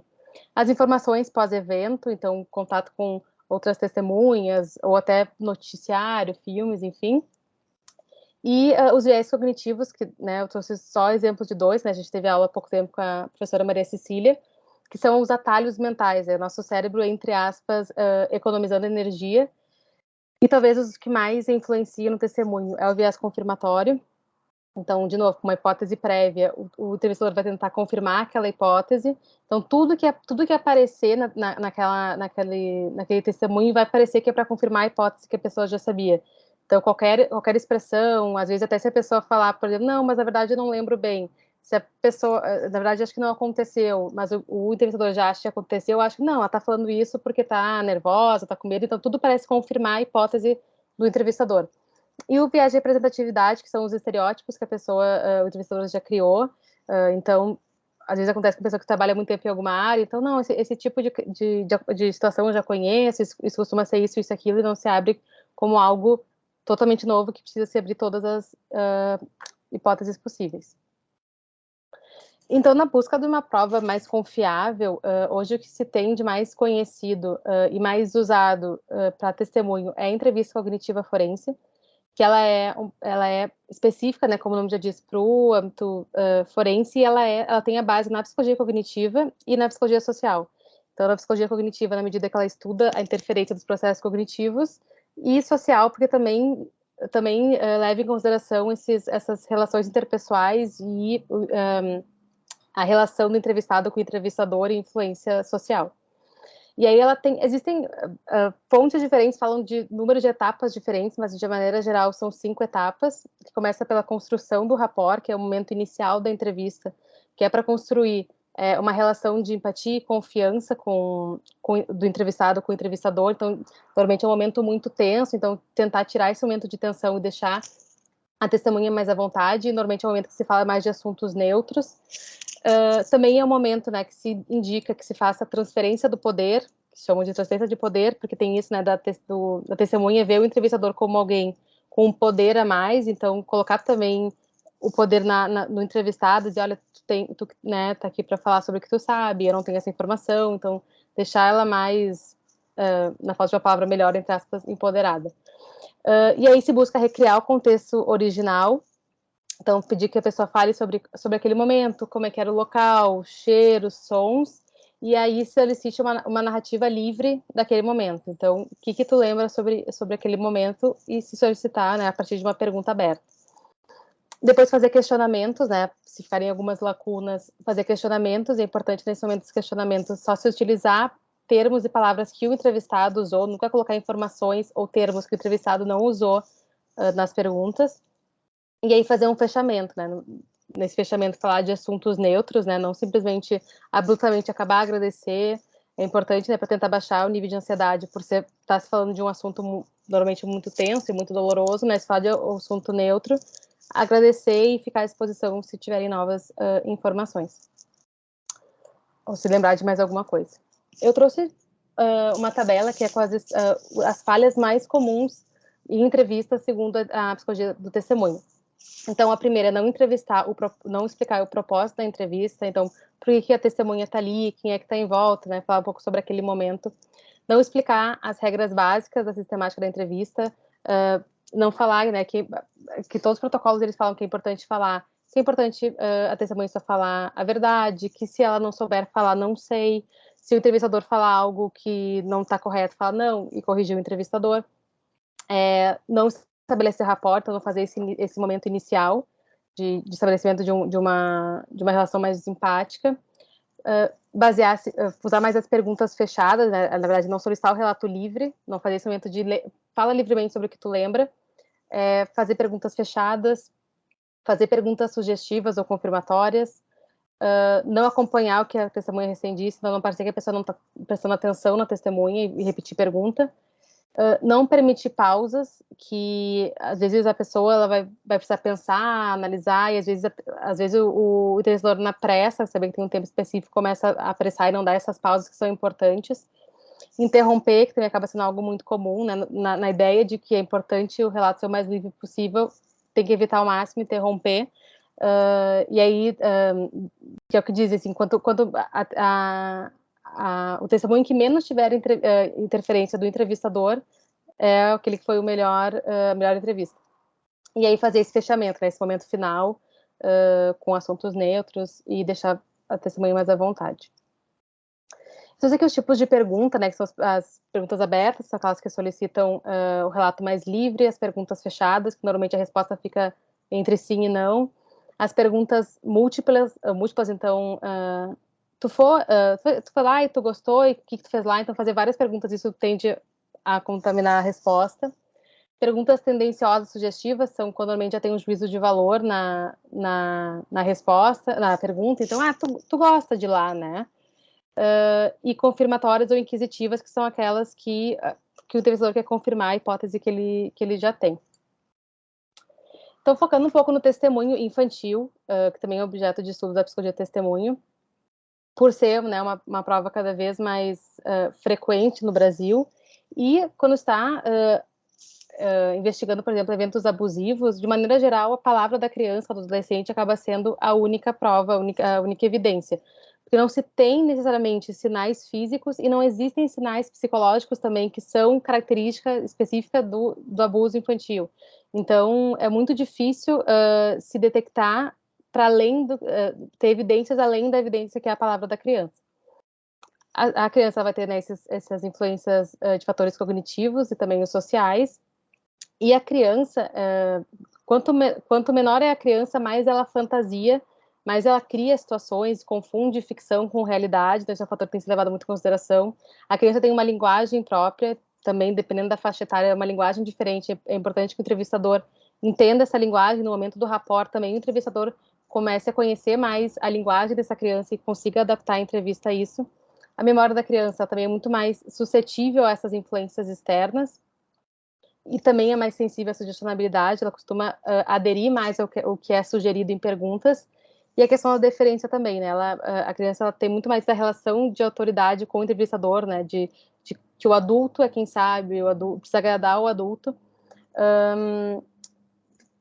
As informações pós-evento, então, contato com outras testemunhas, ou até noticiário, filmes, enfim. E os viés cognitivos, que, né, eu trouxe só exemplos de dois, né, a gente teve aula há pouco tempo com a professora Maria Cecília, que são os atalhos mentais, nosso cérebro, entre aspas, economizando energia, e talvez os que mais influenciam no testemunho é o viés confirmatório. Então, de novo, com uma hipótese prévia, o entrevistador vai tentar confirmar aquela hipótese. Então, tudo que aparecer naquele testemunho vai parecer que é para confirmar a hipótese que a pessoa já sabia. Então, qualquer expressão, às vezes até se a pessoa falar, por exemplo, não, mas na verdade eu não lembro bem. Se a pessoa, na verdade, acho que não aconteceu, mas o entrevistador já acha que aconteceu, eu acho que não, ela está falando isso porque está nervosa, está com medo, então tudo parece confirmar a hipótese do entrevistador. E o viés de representatividade, que são os estereótipos que o entrevistador já criou. Então, às vezes acontece com pessoa que trabalha muito tempo em alguma área, então, não, esse tipo de situação eu já conheço, isso costuma ser isso, aquilo, e não se abre como algo totalmente novo que precisa se abrir todas as hipóteses possíveis. Então, na busca de uma prova mais confiável, hoje o que se tem de mais conhecido e mais usado para testemunho é a entrevista cognitiva forense, que ela é específica, né, como o nome já diz, para o âmbito forense, e ela tem a base na psicologia cognitiva e na psicologia social. Então, na psicologia cognitiva, na medida que ela estuda a interferência dos processos cognitivos, e social, porque também leva em consideração essas relações interpessoais e a relação do entrevistado com o entrevistador e influência social. E aí existem fontes diferentes, falam de número de etapas diferentes, mas de maneira geral são 5 etapas, que começa pela construção do rapport, que é o momento inicial da entrevista, que é para construir uma relação de empatia e confiança do entrevistado com o entrevistador. Então, normalmente é um momento muito tenso, então tentar tirar esse momento de tensão e deixar a testemunha mais à vontade. Normalmente é um momento que se fala mais de assuntos neutros. Também é um momento, né, que se indica que se faça a transferência do poder, que chamam de transferência de poder, porque tem isso, né, da testemunha ver o entrevistador como alguém com um poder a mais, então colocar também o poder no entrevistado, dizer, olha, tu né, tá aqui para falar sobre o que tu sabe, eu não tenho essa informação, então deixar ela mais, na falta de uma palavra melhor, entre aspas, empoderada. E aí se busca recriar o contexto original. Então, pedir que a pessoa fale sobre aquele momento, como é que era o local, cheiros, sons, e aí solicite uma narrativa livre daquele momento. Então, o que tu lembra sobre aquele momento, e se solicitar, né, a partir de uma pergunta aberta. Depois fazer questionamentos, né, se ficarem algumas lacunas, fazer questionamentos. É importante nesse momento dos questionamentos só se utilizar termos e palavras que o entrevistado usou, nunca colocar informações ou termos que o entrevistado não usou nas perguntas. E aí fazer um fechamento, né? Nesse fechamento falar de assuntos neutros, né? Não simplesmente abruptamente acabar, agradecer. É importante, né, para tentar baixar o nível de ansiedade por estar se falando de um assunto normalmente muito tenso e muito doloroso, né? Se falar de um assunto neutro, agradecer e ficar à disposição se tiverem novas informações. Ou se lembrar de mais alguma coisa. Eu trouxe uma tabela que é com as falhas mais comuns em entrevistas segundo a psicologia do testemunho. Então, a primeira é não explicar o propósito da entrevista. Então, por que a testemunha está ali, quem é que está em volta, né? Falar um pouco sobre aquele momento. Não explicar as regras básicas da sistemática da entrevista. Não falar, né, que todos os protocolos eles falam que é importante falar. Que é importante a testemunha só falar a verdade, que se ela não souber falar, não sei. Se o entrevistador falar algo que não está correto, fala não e corrigir o entrevistador. Não estabelecer rapport, então não fazer esse momento inicial de estabelecimento de uma relação mais simpática, usar mais as perguntas fechadas, né? Na verdade, não solicitar o relato livre, não fazer esse momento de fala livremente sobre o que tu lembra, fazer perguntas fechadas, fazer perguntas sugestivas ou confirmatórias, não acompanhar o que a testemunha recém disse, não parecer que a pessoa não está prestando atenção na testemunha e repetir pergunta. Não permitir pausas, que às vezes a pessoa ela vai precisar pensar, analisar, e às vezes o entrevistador na pressa, sabendo que tem um tempo específico, começa a apressar e não dá essas pausas que são importantes. Interromper, que também acaba sendo algo muito comum, né, na ideia de que é importante o relato ser o mais livre possível, tem que evitar ao máximo interromper. E aí, que é o que diz, assim, quando o testemunho que menos tiver interferência do entrevistador é aquele que foi a melhor entrevista. E aí fazer esse fechamento, né, esse momento final, com assuntos neutros e deixar a testemunha mais à vontade. Então, aqui os tipos de pergunta, né, que são as perguntas abertas, são aquelas que solicitam o relato mais livre, as perguntas fechadas, que normalmente a resposta fica entre sim e não. As perguntas múltiplas, então, tu foi lá e tu gostou, e o que tu fez lá? Então, fazer várias perguntas, isso tende a contaminar a resposta. Perguntas tendenciosas, sugestivas, são quando normalmente já tem um juízo de valor na resposta, na pergunta. Então, tu gosta de lá, né? E confirmatórias ou inquisitivas, que são aquelas que o entrevistador quer confirmar a hipótese que ele já tem. Então, focando um pouco no testemunho infantil, que também é objeto de estudo da psicologia do testemunho, por ser, né, uma prova cada vez mais frequente no Brasil, e quando está investigando, por exemplo, eventos abusivos, de maneira geral, a palavra da criança, do adolescente, acaba sendo a única prova, a única evidência. Porque não se tem necessariamente sinais físicos e não existem sinais psicológicos também que são característica específica do abuso infantil. Então, é muito difícil se detectar para além ter evidências além da evidência que é a palavra da criança. A criança vai ter, né, essas influências de fatores cognitivos e também os sociais. E a criança, quanto menor é a criança, mais ela fantasia, mais ela cria situações, confunde ficção com realidade, então esse é um fator que tem que ser levado muito em consideração. A criança tem uma linguagem própria, também dependendo da faixa etária, é uma linguagem diferente. É importante que o entrevistador entenda essa linguagem. No momento do rapport também, o entrevistador comece a conhecer mais a linguagem dessa criança e consiga adaptar a entrevista a isso. A memória da criança também é muito mais suscetível a essas influências externas e também é mais sensível à sugestionabilidade, ela costuma aderir mais ao que é sugerido em perguntas. E a questão da deferência também, né? A criança ela tem muito mais da relação de autoridade com o entrevistador, né? De que o adulto é quem sabe, o adulto precisa agradar o adulto.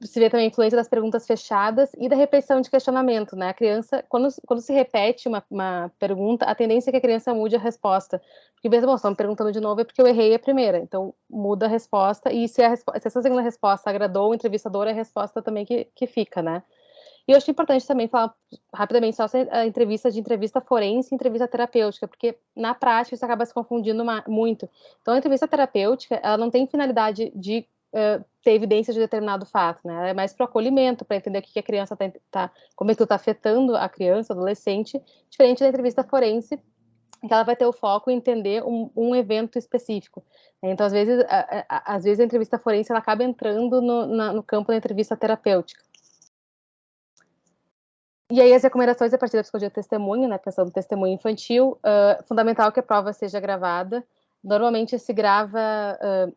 Se vê também a influência das perguntas fechadas e da repetição de questionamento, né? A criança, quando se repete uma pergunta, a tendência é que a criança mude a resposta. Porque mesmo, estão me perguntando de novo, é porque eu errei a primeira. Então, muda a resposta. E se essa segunda resposta agradou o entrevistador, é a resposta também que fica, né? E eu acho importante também falar rapidamente só a entrevista forense e entrevista terapêutica, porque na prática isso acaba se confundindo muito. Então, a entrevista terapêutica, ela não tem finalidade de ter evidência de determinado fato, né? Ela é mais para o acolhimento, para entender o que a criança como é que está afetando a criança, adolescente, diferente da entrevista forense, que ela vai ter o foco em entender um evento específico. Então, às vezes a entrevista forense ela acaba entrando no campo da entrevista terapêutica. E aí as recomendações a partir da psicologia do testemunho, né, pensando no testemunho infantil, fundamental que a prova seja gravada. Normalmente se grava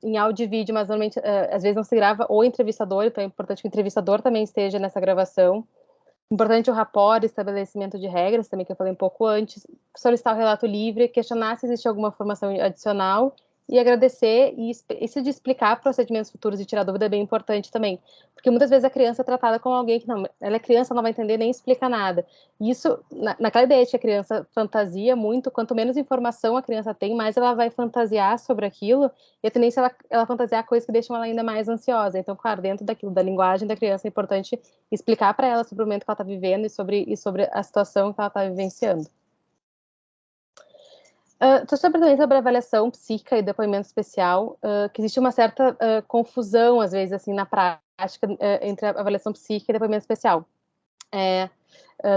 em áudio e vídeo, mas normalmente às vezes não se grava o entrevistador, então é importante que o entrevistador também esteja nessa gravação. Importante o rapport, estabelecimento de regras, também que eu falei um pouco antes, solicitar o relato livre, questionar se existe alguma informação adicional e agradecer, e isso de explicar procedimentos futuros e tirar dúvida é bem importante também, porque muitas vezes a criança é tratada como alguém que não, ela é criança, não vai entender nem explica nada. E isso, naquela ideia de que a criança fantasia muito, quanto menos informação a criança tem, mais ela vai fantasiar sobre aquilo, e a tendência é ela fantasiar coisas que deixam ela ainda mais ansiosa. Então, claro, dentro daquilo, da linguagem da criança, é importante explicar para ela sobre o momento que ela está vivendo e sobre a situação que ela está vivenciando. Também sobre a avaliação psíquica e depoimento especial, que existe uma certa confusão, às vezes, assim, na prática, entre a avaliação psíquica e depoimento especial.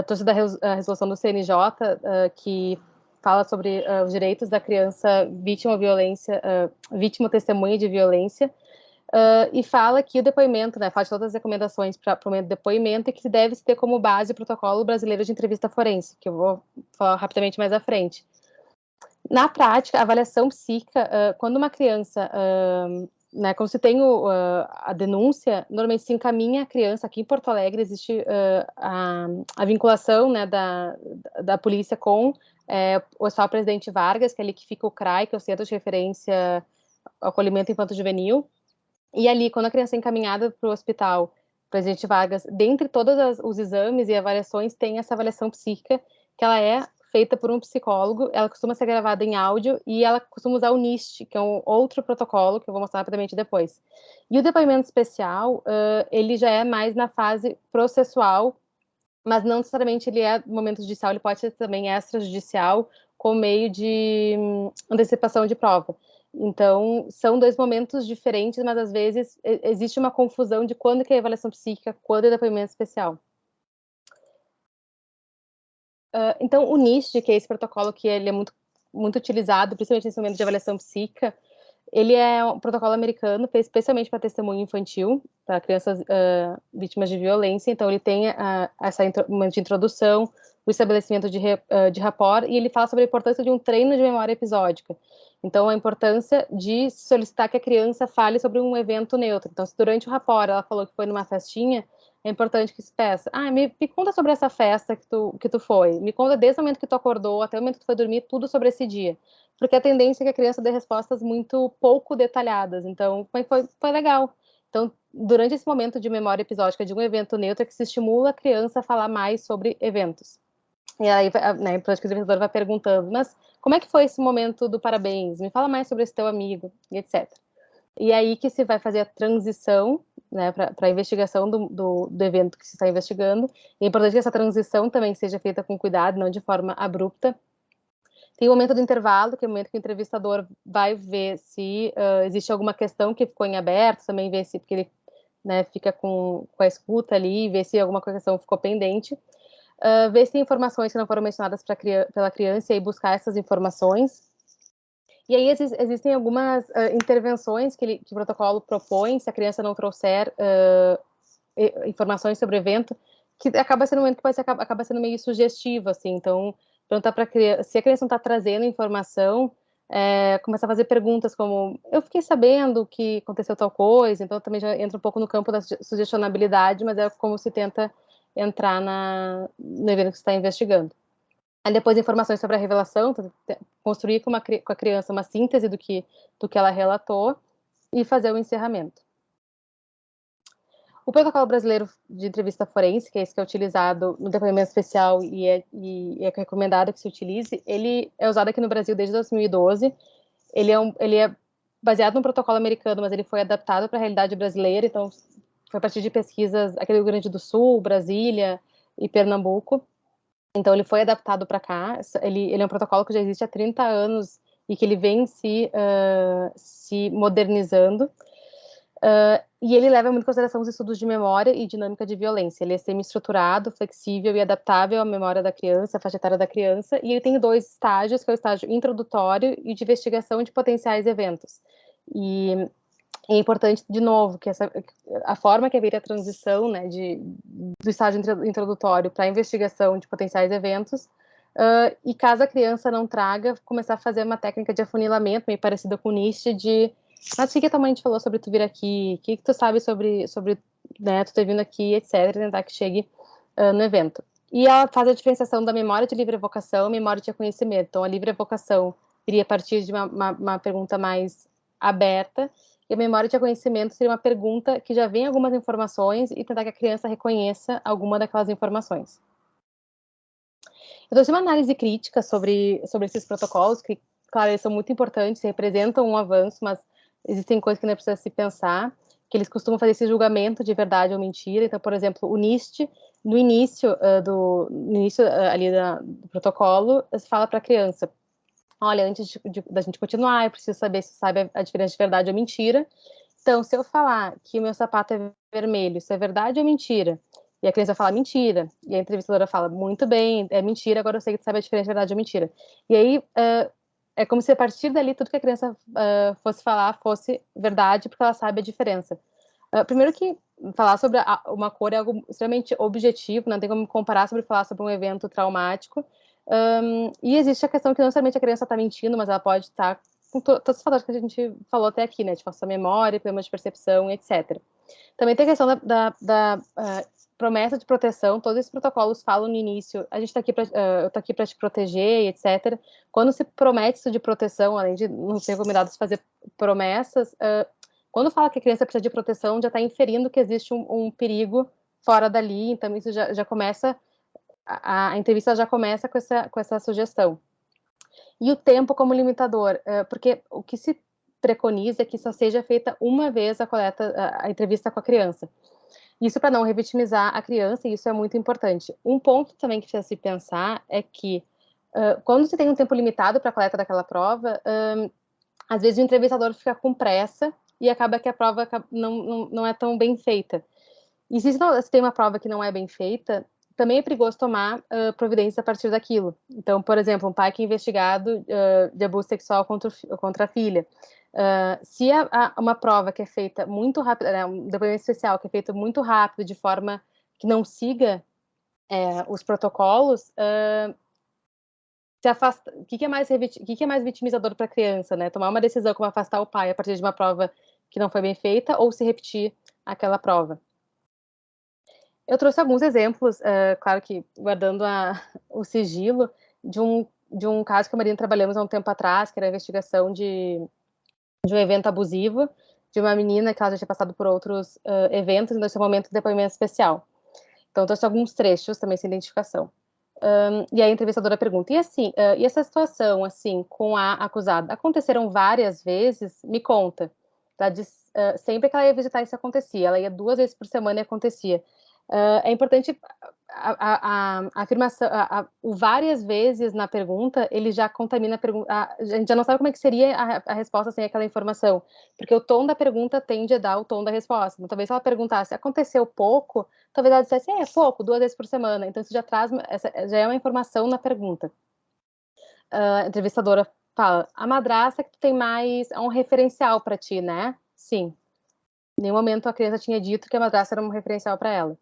Trouxe a resolução do CNJ, que fala sobre os direitos da criança vítima ou testemunha de violência, e fala que o depoimento, né, faz todas as recomendações para o depoimento e que deve ter como base o protocolo brasileiro de entrevista forense, que eu vou falar rapidamente mais à frente. Na prática, a avaliação psíquica, quando uma criança, né, quando se tem a denúncia, normalmente se encaminha a criança. Aqui em Porto Alegre existe a vinculação, né, da polícia com o Hospital Presidente Vargas, que é ali que fica o CRAI, que é o Centro de Referência ao Acolhimento Infanto-Juvenil. E ali, quando a criança é encaminhada para o Hospital Presidente Vargas, dentre todos os exames e avaliações, tem essa avaliação psíquica, que ela é feita por um psicólogo, ela costuma ser gravada em áudio e ela costuma usar o NIST, que é um outro protocolo, que eu vou mostrar rapidamente depois. E o depoimento especial, ele já é mais na fase processual, mas não necessariamente ele é no momento judicial, ele pode ser também extrajudicial, com meio de antecipação de prova. Então, são dois momentos diferentes, mas às vezes existe uma confusão de quando que é avaliação psíquica, quando é depoimento especial. Então, o NIST, que é esse protocolo que ele é muito, muito utilizado, principalmente nesse momento de avaliação psíquica, ele é um protocolo americano, feito especialmente para testemunho infantil, para crianças vítimas de violência. Então, ele tem essa momento de introdução, o estabelecimento de rapport, e ele fala sobre a importância de um treino de memória episódica. Então, a importância de solicitar que a criança fale sobre um evento neutro. Então, se durante o rapport ela falou que foi numa festinha, é importante que se peça. Me conta sobre essa festa que tu foi. Me conta desde o momento que tu acordou até o momento que tu foi dormir, tudo sobre esse dia. Porque a tendência é que a criança dê respostas muito pouco detalhadas. Então, foi legal. Então, durante esse momento de memória episódica de um evento neutro, é que se estimula a criança a falar mais sobre eventos. E aí, né, o professor vai perguntando, mas como é que foi esse momento do parabéns? Me fala mais sobre esse teu amigo, e etc. E aí que se vai fazer a transição, né, para a investigação do evento que se está investigando. E é importante que essa transição também seja feita com cuidado, não de forma abrupta. Tem o momento do intervalo, que é o momento que o entrevistador vai ver se existe alguma questão que ficou em aberto, também ver se, porque ele, né, fica com a escuta ali, ver se alguma questão ficou pendente. Ver se tem informações que não foram mencionadas pela criança e aí buscar essas informações. E aí existem algumas intervenções que o protocolo propõe, se a criança não trouxer informações sobre o evento, que acaba sendo um momento que acaba sendo meio sugestivo, assim. Então, perguntar para a criança, se a criança não está trazendo informação, começar a fazer perguntas como, eu fiquei sabendo que aconteceu tal coisa, então também já entra um pouco no campo da sugestionabilidade, mas é como se tenta entrar no evento que você está investigando. Aí depois informações sobre a revelação, construir com a criança uma síntese do que ela relatou e fazer o encerramento. O protocolo brasileiro de entrevista forense, que é esse que é utilizado no depoimento especial e é recomendado que se utilize, ele é usado aqui no Brasil desde 2012. Ele é baseado no protocolo americano, mas ele foi adaptado para a realidade brasileira, então foi a partir de pesquisas aqui do Rio Grande do Sul, Brasília e Pernambuco. Então, ele foi adaptado para cá. Ele é um protocolo que já existe há 30 anos e que ele vem se modernizando. E ele leva muito em consideração os estudos de memória e dinâmica de violência. Ele é semi-estruturado, flexível e adaptável à memória da criança, à faixa etária da criança. E ele tem 2 estágios, que é o estágio introdutório e de investigação de potenciais eventos. E é importante, de novo, que a forma que é feita a transição, né, do estágio introdutório para a investigação de potenciais eventos, e caso a criança não traga, começar a fazer uma técnica de afunilamento, meio parecida com o NIST, mas o que a tua mãe te falou sobre tu vir aqui, o que tu sabe sobre né, tu ter vindo aqui, etc., tentar que chegue no evento. E ela faz a diferenciação da memória de livre evocação e memória de conhecimento. Então, a livre evocação iria partir de uma pergunta mais aberta, e a memória de conhecimento seria uma pergunta que já vem algumas informações e tentar que a criança reconheça alguma daquelas informações. Eu trouxe uma análise crítica sobre esses protocolos, que, claro, eles são muito importantes, representam um avanço, mas existem coisas que ainda precisa se pensar, que eles costumam fazer esse julgamento de verdade ou mentira. Então, por exemplo, o NIST, no início ali do protocolo, fala para a criança, olha, antes da gente continuar, eu preciso saber se sabe a diferença de verdade ou mentira. Então, se eu falar que o meu sapato é vermelho, isso é verdade ou mentira? E a criança fala mentira. E a entrevistadora fala, muito bem, é mentira, agora eu sei que tu sabe a diferença de verdade ou mentira. E aí, é como se a partir dali, tudo que a criança fosse falar fosse verdade, porque ela sabe a diferença. Primeiro que falar sobre uma cor é algo extremamente objetivo, não tem como comparar sobre falar sobre um evento traumático. E existe a questão que não necessariamente a criança está mentindo, mas ela pode estar com todos os fatores que a gente falou até aqui, né? De falsa memória, problemas de percepção, etc. Também tem a questão da promessa de proteção. Todos esses protocolos falam no início, a gente está aqui eu estou aqui para te proteger, etc. Quando se promete isso de proteção, além de não ser recomendado fazer promessas, quando fala que a criança precisa de proteção, já está inferindo que existe um perigo fora dali, então isso já começa, a entrevista já começa com essa sugestão. E o tempo como limitador, porque o que se preconiza é que só seja feita uma vez a entrevista com a criança. Isso para não revitimizar a criança, e isso é muito importante. Um ponto também que precisa se pensar é que quando você tem um tempo limitado para a coleta daquela prova, às vezes o entrevistador fica com pressa e acaba que a prova não é tão bem feita. E se tem uma prova que não é bem feita, também é perigoso tomar providências a partir daquilo. Então, por exemplo, um pai que é investigado de abuso sexual contra a filha. Se uma prova que é feita muito rápido, um depoimento especial que é feito muito rápido, de forma que não siga os protocolos, se afasta, o que é mais vitimizador para a criança, né? Tomar uma decisão como afastar o pai a partir de uma prova que não foi bem feita ou se repetir aquela prova. Eu trouxe alguns exemplos, claro que guardando o sigilo, de um caso que a Marina trabalhamos há um tempo atrás, que era a investigação de um evento abusivo, de uma menina que ela já tinha passado por outros eventos, e nesse momento de depoimento especial. Então, eu trouxe alguns trechos também sem identificação. E a entrevistadora pergunta, e essa situação, assim, com a acusada, aconteceram várias vezes? Me conta. Ela diz, sempre que ela ia visitar, isso acontecia. Ela ia 2 vezes por semana e acontecia. É importante a afirmação, o várias vezes na pergunta, ele já contamina a pergunta, a gente já não sabe como é que seria a resposta sem aquela informação, porque o tom da pergunta tende a dar o tom da resposta. Então, talvez se ela perguntasse, aconteceu pouco, talvez ela dissesse, pouco, 2 vezes por semana. Então, isso já traz, já é uma informação na pergunta. A entrevistadora fala, a madrasta que tu tem mais, é um referencial para ti, né? Sim. Em nenhum momento a criança tinha dito que a madrasta era um referencial para ela.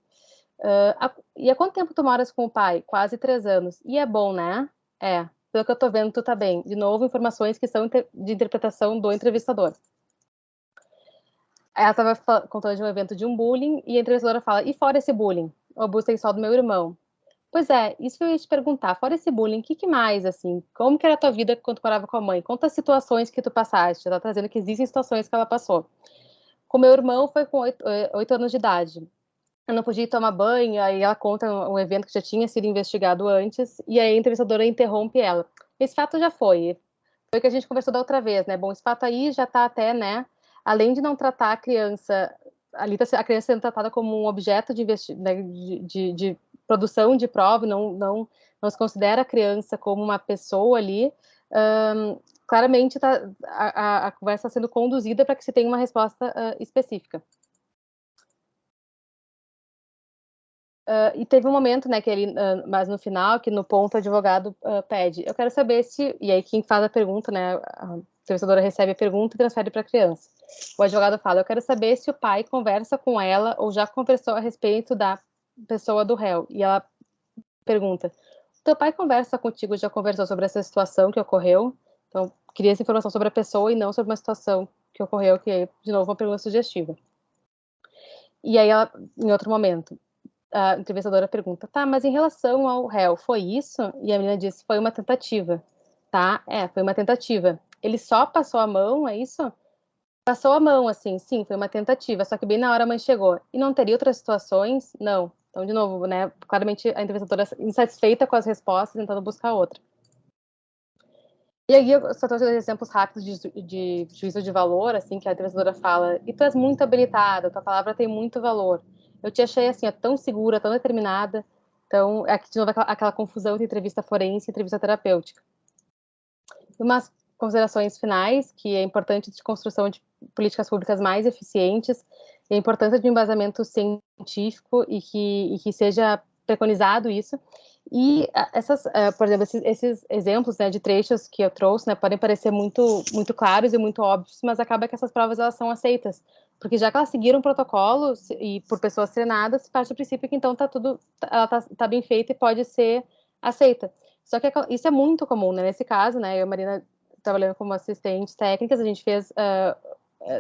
E há quanto tempo tu moras com o pai? Quase 3 anos. E é bom, né? Pelo que eu tô vendo, tu tá bem. De novo, informações que são de interpretação do entrevistador. Ela tava contando de um evento de um bullying, e a entrevistadora fala, e fora esse bullying? O abuso sexual do meu irmão. Pois é, isso que eu ia te perguntar. Fora esse bullying, o que mais, assim? Como que era a tua vida quando tu morava com a mãe? Conta as situações que tu passaste. Ela tá dizendo que existem situações que ela passou. Com meu irmão foi com 8 anos de idade. Eu não podia tomar banho, aí ela conta um evento que já tinha sido investigado antes, e aí a entrevistadora interrompe ela. Esse fato já foi o que a gente conversou da outra vez, né? Bom, esse fato aí já tá até, né, além de não tratar a criança, ali tá a criança sendo tratada como um objeto de produção de prova, não se considera a criança como uma pessoa ali, claramente a conversa está sendo conduzida para que se tenha uma resposta específica. E teve um momento, né, que ele, mas no final, que no ponto o advogado pede, eu quero saber se, e aí quem faz a pergunta, né, a entrevistadora recebe a pergunta e transfere para a criança. O advogado fala, eu quero saber se o pai conversa com ela ou já conversou a respeito da pessoa do réu. E ela pergunta, teu pai conversa contigo, já conversou sobre essa situação que ocorreu? Então, queria essa informação sobre a pessoa e não sobre uma situação que ocorreu, que é, de novo, uma pergunta sugestiva. E aí ela, em outro momento, a entrevistadora pergunta, tá, mas em relação ao réu, foi isso? E a menina disse, foi uma tentativa, tá? Foi uma tentativa. Ele só passou a mão, é isso? Passou a mão, assim, sim, foi uma tentativa, só que bem na hora a mãe chegou. E não teria outras situações? Não. Então, de novo, né, claramente a entrevistadora insatisfeita com as respostas, tentando buscar outra. E aí eu só trouxe 2 exemplos rápidos de juízo de valor, assim, que a entrevistadora fala, e tu és muito habilitada, tua palavra tem muito valor. Eu te achei, assim, tão segura, tão determinada. Então, aqui de novo aquela confusão de entrevista forense e entrevista terapêutica. E umas considerações finais, que é importante de construção de políticas públicas mais eficientes, e a importância de um embasamento científico e que seja preconizado isso. E por exemplo, esses exemplos, né, de trechos que eu trouxe, né, podem parecer muito, muito claros e muito óbvios, mas acaba que essas provas elas são aceitas, porque já que elas seguiram protocolos e por pessoas treinadas, parte do princípio que então ela tá bem feita e pode ser aceita. Só que isso é muito comum, né? Nesse caso, né, eu e a Marina trabalhando como assistentes técnicas, a gente fez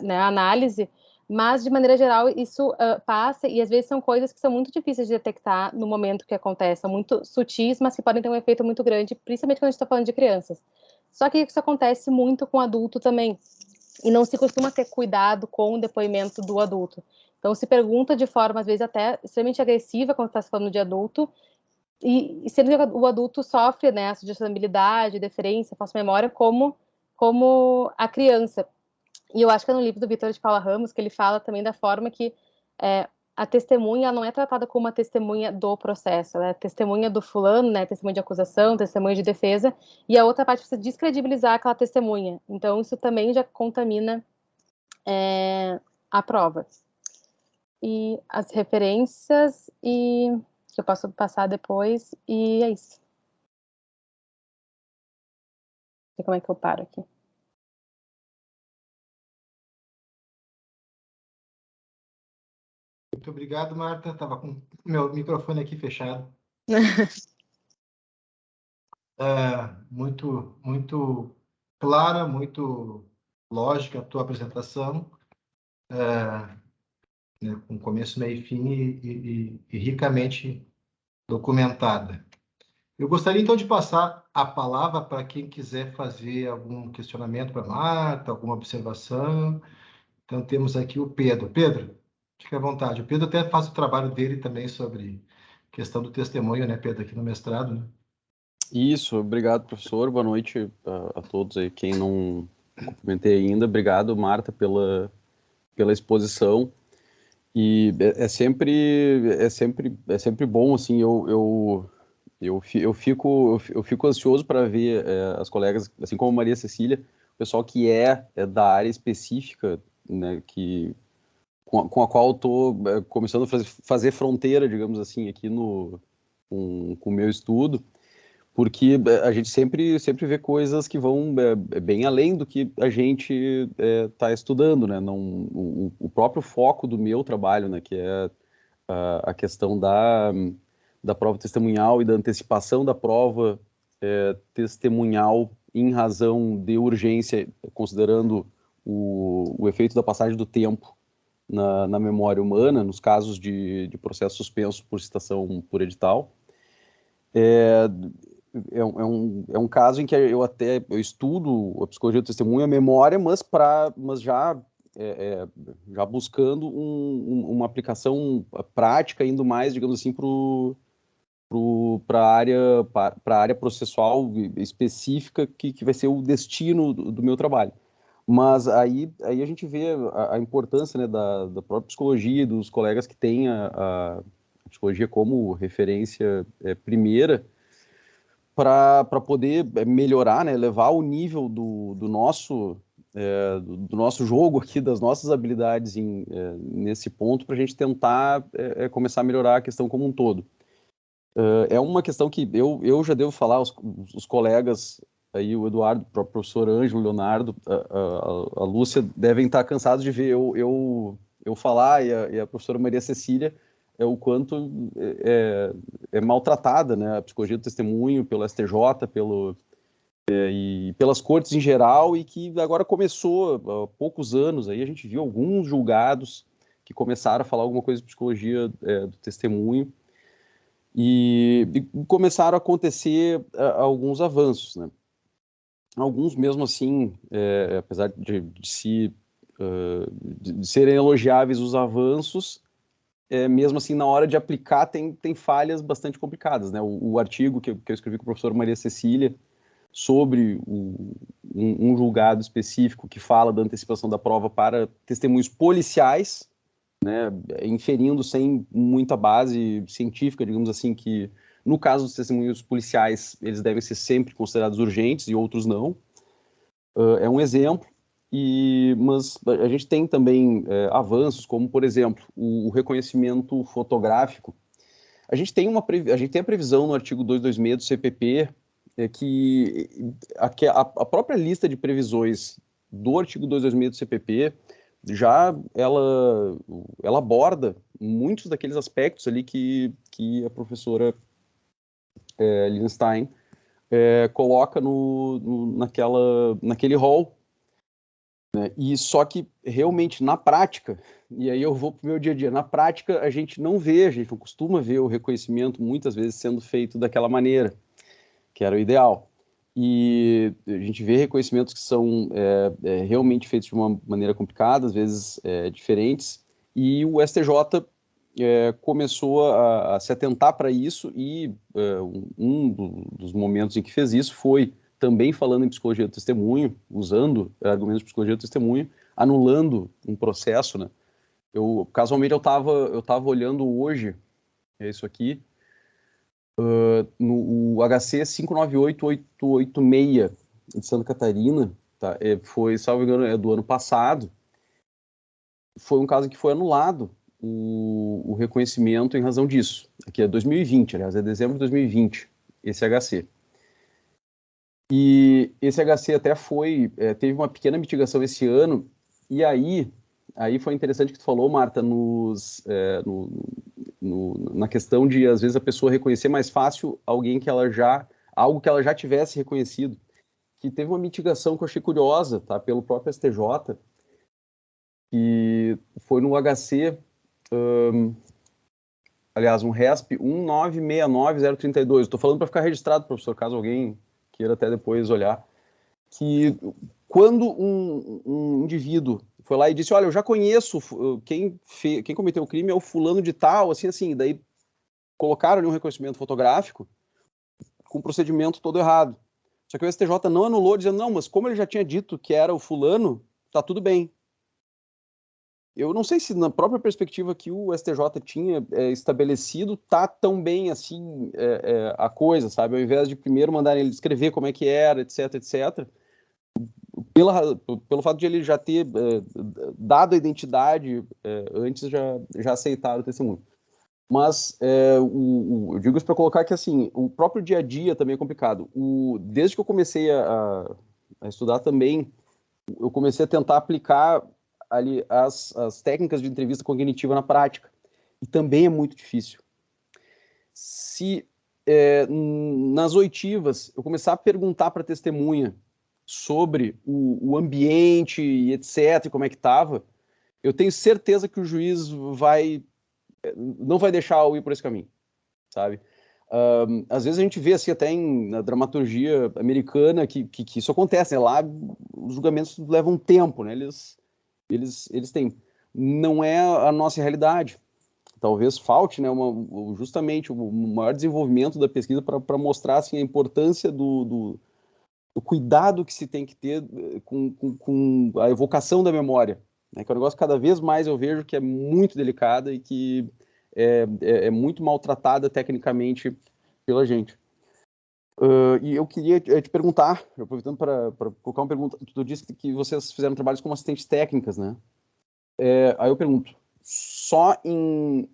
né, análise, mas de maneira geral isso passa, e às vezes são coisas que são muito difíceis de detectar no momento que acontece, são muito sutis, mas que podem ter um efeito muito grande, principalmente quando a gente está falando de crianças. Só que isso acontece muito com adulto também, e não se costuma ter cuidado com o depoimento do adulto. Então se pergunta de forma, às vezes, até extremamente agressiva quando está se falando de adulto, e sendo que o adulto sofre, né, a sugestibilidade, deferência, falsa memória, como a criança. E eu acho que é no livro do Vítor de Paula Ramos que ele fala também da forma que a testemunha não é tratada como uma testemunha do processo, ela é testemunha do fulano, né, testemunha de acusação, testemunha de defesa, e a outra parte precisa descredibilizar aquela testemunha. Então isso também já contamina a prova. E as referências que eu posso passar depois, e é isso. Não sei como é que eu paro aqui. Muito obrigado, Marta. Estava com meu microfone aqui fechado. Muito clara, muito lógica a tua apresentação, né, com começo, meio e fim e ricamente documentada. Eu gostaria, então, de passar a palavra para quem quiser fazer algum questionamento para a Marta, alguma observação. Então, temos aqui o Pedro. Pedro, fique à vontade. O Pedro até faz o trabalho dele também sobre questão do testemunho, né, Pedro, aqui no mestrado, né? Isso, obrigado, professor. Boa noite a todos aí. Quem não cumprimentei ainda, obrigado, Marta, pela exposição. E é sempre bom, assim, eu fico ansioso para ver as colegas, assim como a Maria Cecília, o pessoal que é da área específica, né, com a qual eu estou começando a fazer fronteira, digamos assim, aqui com o meu estudo, porque a gente sempre vê coisas que vão bem além do que a gente está estudando, né? Não, o próprio foco do meu trabalho, né, que é a questão da prova testemunhal e da antecipação da prova testemunhal em razão de urgência, considerando o efeito da passagem do tempo na memória humana, nos casos de processo suspenso por citação por edital. É um caso em que eu estudo a psicologia do testemunho, a memória, mas já buscando uma aplicação prática, indo mais, digamos assim, para a área processual específica, que vai ser o destino do meu trabalho. Mas aí a gente vê a importância, né, da própria psicologia, dos colegas que têm a psicologia como referência primeira, para poder melhorar, né, elevar o nível do nosso jogo aqui, das nossas habilidades nesse ponto, para a gente tentar começar a melhorar a questão como um todo. É uma questão que eu já devo falar, os colegas aí, o Eduardo, o próprio professor Ângelo, o Leonardo, a Lúcia, devem estar cansados de ver eu falar, e a professora Maria Cecília, o quanto é maltratada, né, a psicologia do testemunho pelo STJ, e pelas cortes em geral, e que agora começou há poucos anos, aí a gente viu alguns julgados que começaram a falar alguma coisa de psicologia do testemunho, e começaram a acontecer alguns avanços, né? Alguns mesmo assim, apesar de serem elogiáveis os avanços, mesmo assim, na hora de aplicar, tem falhas bastante complicadas, né? O artigo que eu escrevi com a professora Maria Cecília sobre um julgado específico que fala da antecipação da prova para testemunhos policiais, né, inferindo sem muita base científica, digamos assim, que no caso dos testemunhos policiais, eles devem ser sempre considerados urgentes e outros não. É um exemplo. Mas a gente tem também avanços, como, por exemplo, o reconhecimento fotográfico. A gente tem a previsão no artigo 226 do CPP que a própria lista de previsões do artigo 226 do CPP ela aborda muitos daqueles aspectos ali que a professora Linstein coloca naquele rol. Né? E só que realmente na prática, e aí eu vou para o meu dia a dia, na prática a gente não costuma ver o reconhecimento muitas vezes sendo feito daquela maneira, que era o ideal. E a gente vê reconhecimentos que são realmente feitos de uma maneira complicada, às vezes diferentes, e o STJ começou a se atentar para isso, e dos momentos em que fez isso foi também falando em psicologia do testemunho, usando argumentos de psicologia do testemunho, anulando um processo, né? Casualmente, eu estava olhando hoje, isso aqui, no HC 598886 de Santa Catarina, tá? Foi, salvo engano, do ano passado, foi um caso que foi anulado o reconhecimento em razão disso. Aqui é 2020, aliás, é dezembro de 2020, esse HC. E esse HC até teve uma pequena mitigação esse ano, e aí foi interessante que tu falou, Marta, na questão de, às vezes, a pessoa reconhecer mais fácil algo que ela já tivesse reconhecido, que teve uma mitigação que eu achei curiosa, tá, pelo próprio STJ, que foi no HC, aliás, um RESP 1969032. Estou falando para ficar registrado, professor, caso alguém queira até depois olhar, que quando um indivíduo foi lá e disse, olha, eu já conheço quem cometeu o crime é o fulano de tal, assim, daí colocaram ali um reconhecimento fotográfico com o procedimento todo errado. Só que o STJ não anulou, dizendo, não, mas como ele já tinha dito que era o fulano, tá tudo bem. Eu não sei se na própria perspectiva que o STJ tinha estabelecido, tá tão bem assim a coisa, sabe? Ao invés de primeiro mandarem ele descrever como é que era, etc, etc, pelo fato de ele já ter dado a identidade antes, já aceitaram o testemunho. Mas eu digo isso para colocar que assim, o próprio dia a dia também é complicado. Desde que eu comecei a estudar também, eu comecei a tentar aplicar ali as técnicas de entrevista cognitiva na prática. E também é muito difícil. Se nas oitivas eu começar a perguntar para a testemunha sobre o ambiente e etc, e como é que estava, eu tenho certeza que o juiz não vai deixar eu ir por esse caminho, sabe? Às vezes a gente vê assim até na dramaturgia americana que isso acontece, né? Lá os julgamentos levam tempo, né? Eles têm. Não é a nossa realidade. Talvez falte, né, justamente o maior desenvolvimento da pesquisa para mostrar assim, a importância do cuidado que se tem que ter com a evocação da memória, né, que é um negócio que cada vez mais eu vejo que é muito delicada e que é muito maltratada tecnicamente pela gente. E eu queria te perguntar, aproveitando para colocar uma pergunta, tu disse que vocês fizeram trabalhos como assistentes técnicas, né? Aí eu pergunto, só em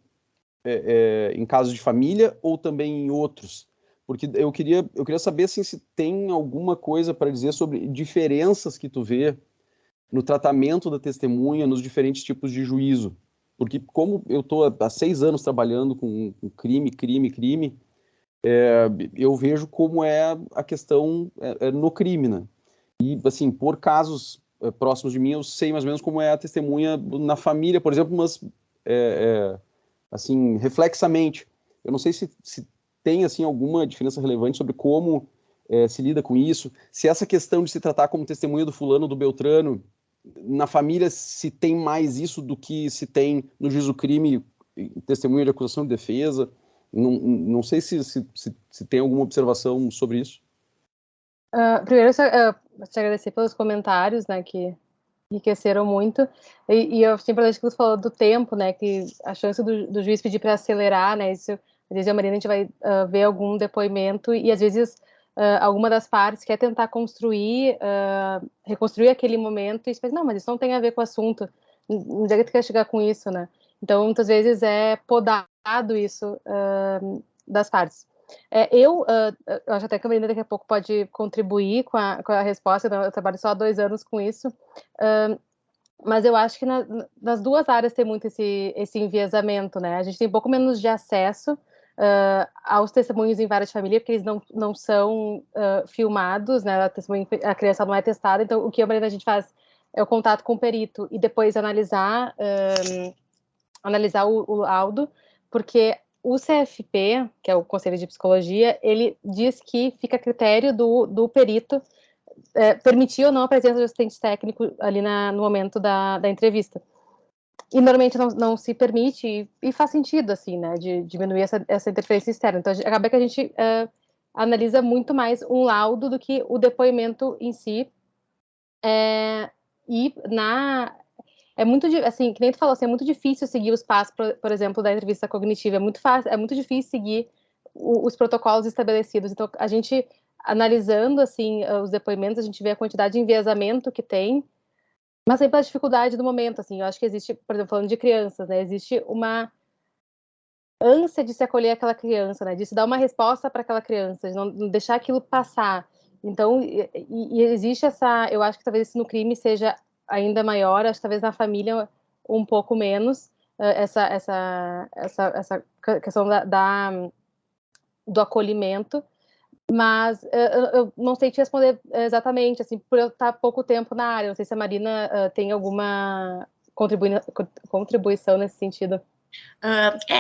casos de família ou também em outros? Porque eu queria saber assim, se tem alguma coisa para dizer sobre diferenças que tu vê no tratamento da testemunha nos diferentes tipos de juízo. Porque como eu estou há 6 anos trabalhando com crime, eu vejo como é a questão no crime, né? E, assim, por casos próximos de mim, eu sei mais ou menos como é a testemunha na família, por exemplo, mas, assim, reflexamente. Eu não sei se tem, assim, alguma diferença relevante sobre como se lida com isso, se essa questão de se tratar como testemunha do fulano, do Beltrano, na família se tem mais isso do que se tem no juízo crime, testemunha de acusação e defesa. Não sei se tem alguma observação sobre isso. Primeiro, te agradecer pelos comentários, né, que enriqueceram muito, e eu achei importante que você falou do tempo, né, que a chance do juiz pedir para acelerar, né, isso, às vezes a Marina, a gente vai ver algum depoimento, e às vezes alguma das partes quer tentar reconstruir aquele momento, e você pensa, não, mas isso não tem a ver com o assunto, onde é que tu quer chegar com isso, né? Então, muitas vezes é podado isso das partes. Eu acho até que a Marina daqui a pouco pode contribuir com a resposta, eu trabalho só há 2 anos com isso, mas eu acho que nas duas áreas tem muito esse enviesamento, né? A gente tem um pouco menos de acesso aos testemunhos em vara de família, porque eles não são filmados, né? A criança não é testada, então o que a gente faz é o contato com o perito e depois analisar o laudo, porque o CFP, que é o Conselho de Psicologia, ele diz que fica a critério do perito permitir ou não a presença do assistente técnico ali no momento da entrevista. E normalmente não se permite, e faz sentido, assim, né, de diminuir essa interferência externa. Então, acaba que a gente analisa muito mais um laudo do que o depoimento em si. É muito, assim, que nem tu falou, assim, é muito difícil seguir os passos, por exemplo, da entrevista cognitiva. É muito difícil seguir os protocolos estabelecidos. Então, a gente, analisando, assim, os depoimentos, a gente vê a quantidade de enviesamento que tem, mas sempre a dificuldade do momento, assim. Eu acho que existe, por exemplo, falando de crianças, né, existe uma ânsia de se acolher aquela criança, né, de se dar uma resposta para aquela criança, de não deixar aquilo passar. Então, e existe eu acho que talvez isso no crime seja ainda maior, acho que talvez na família um pouco menos, essa questão do acolhimento, mas eu não sei te responder exatamente, assim, por eu estar pouco tempo na área. Não sei se a Marina tem alguma contribuição nesse sentido.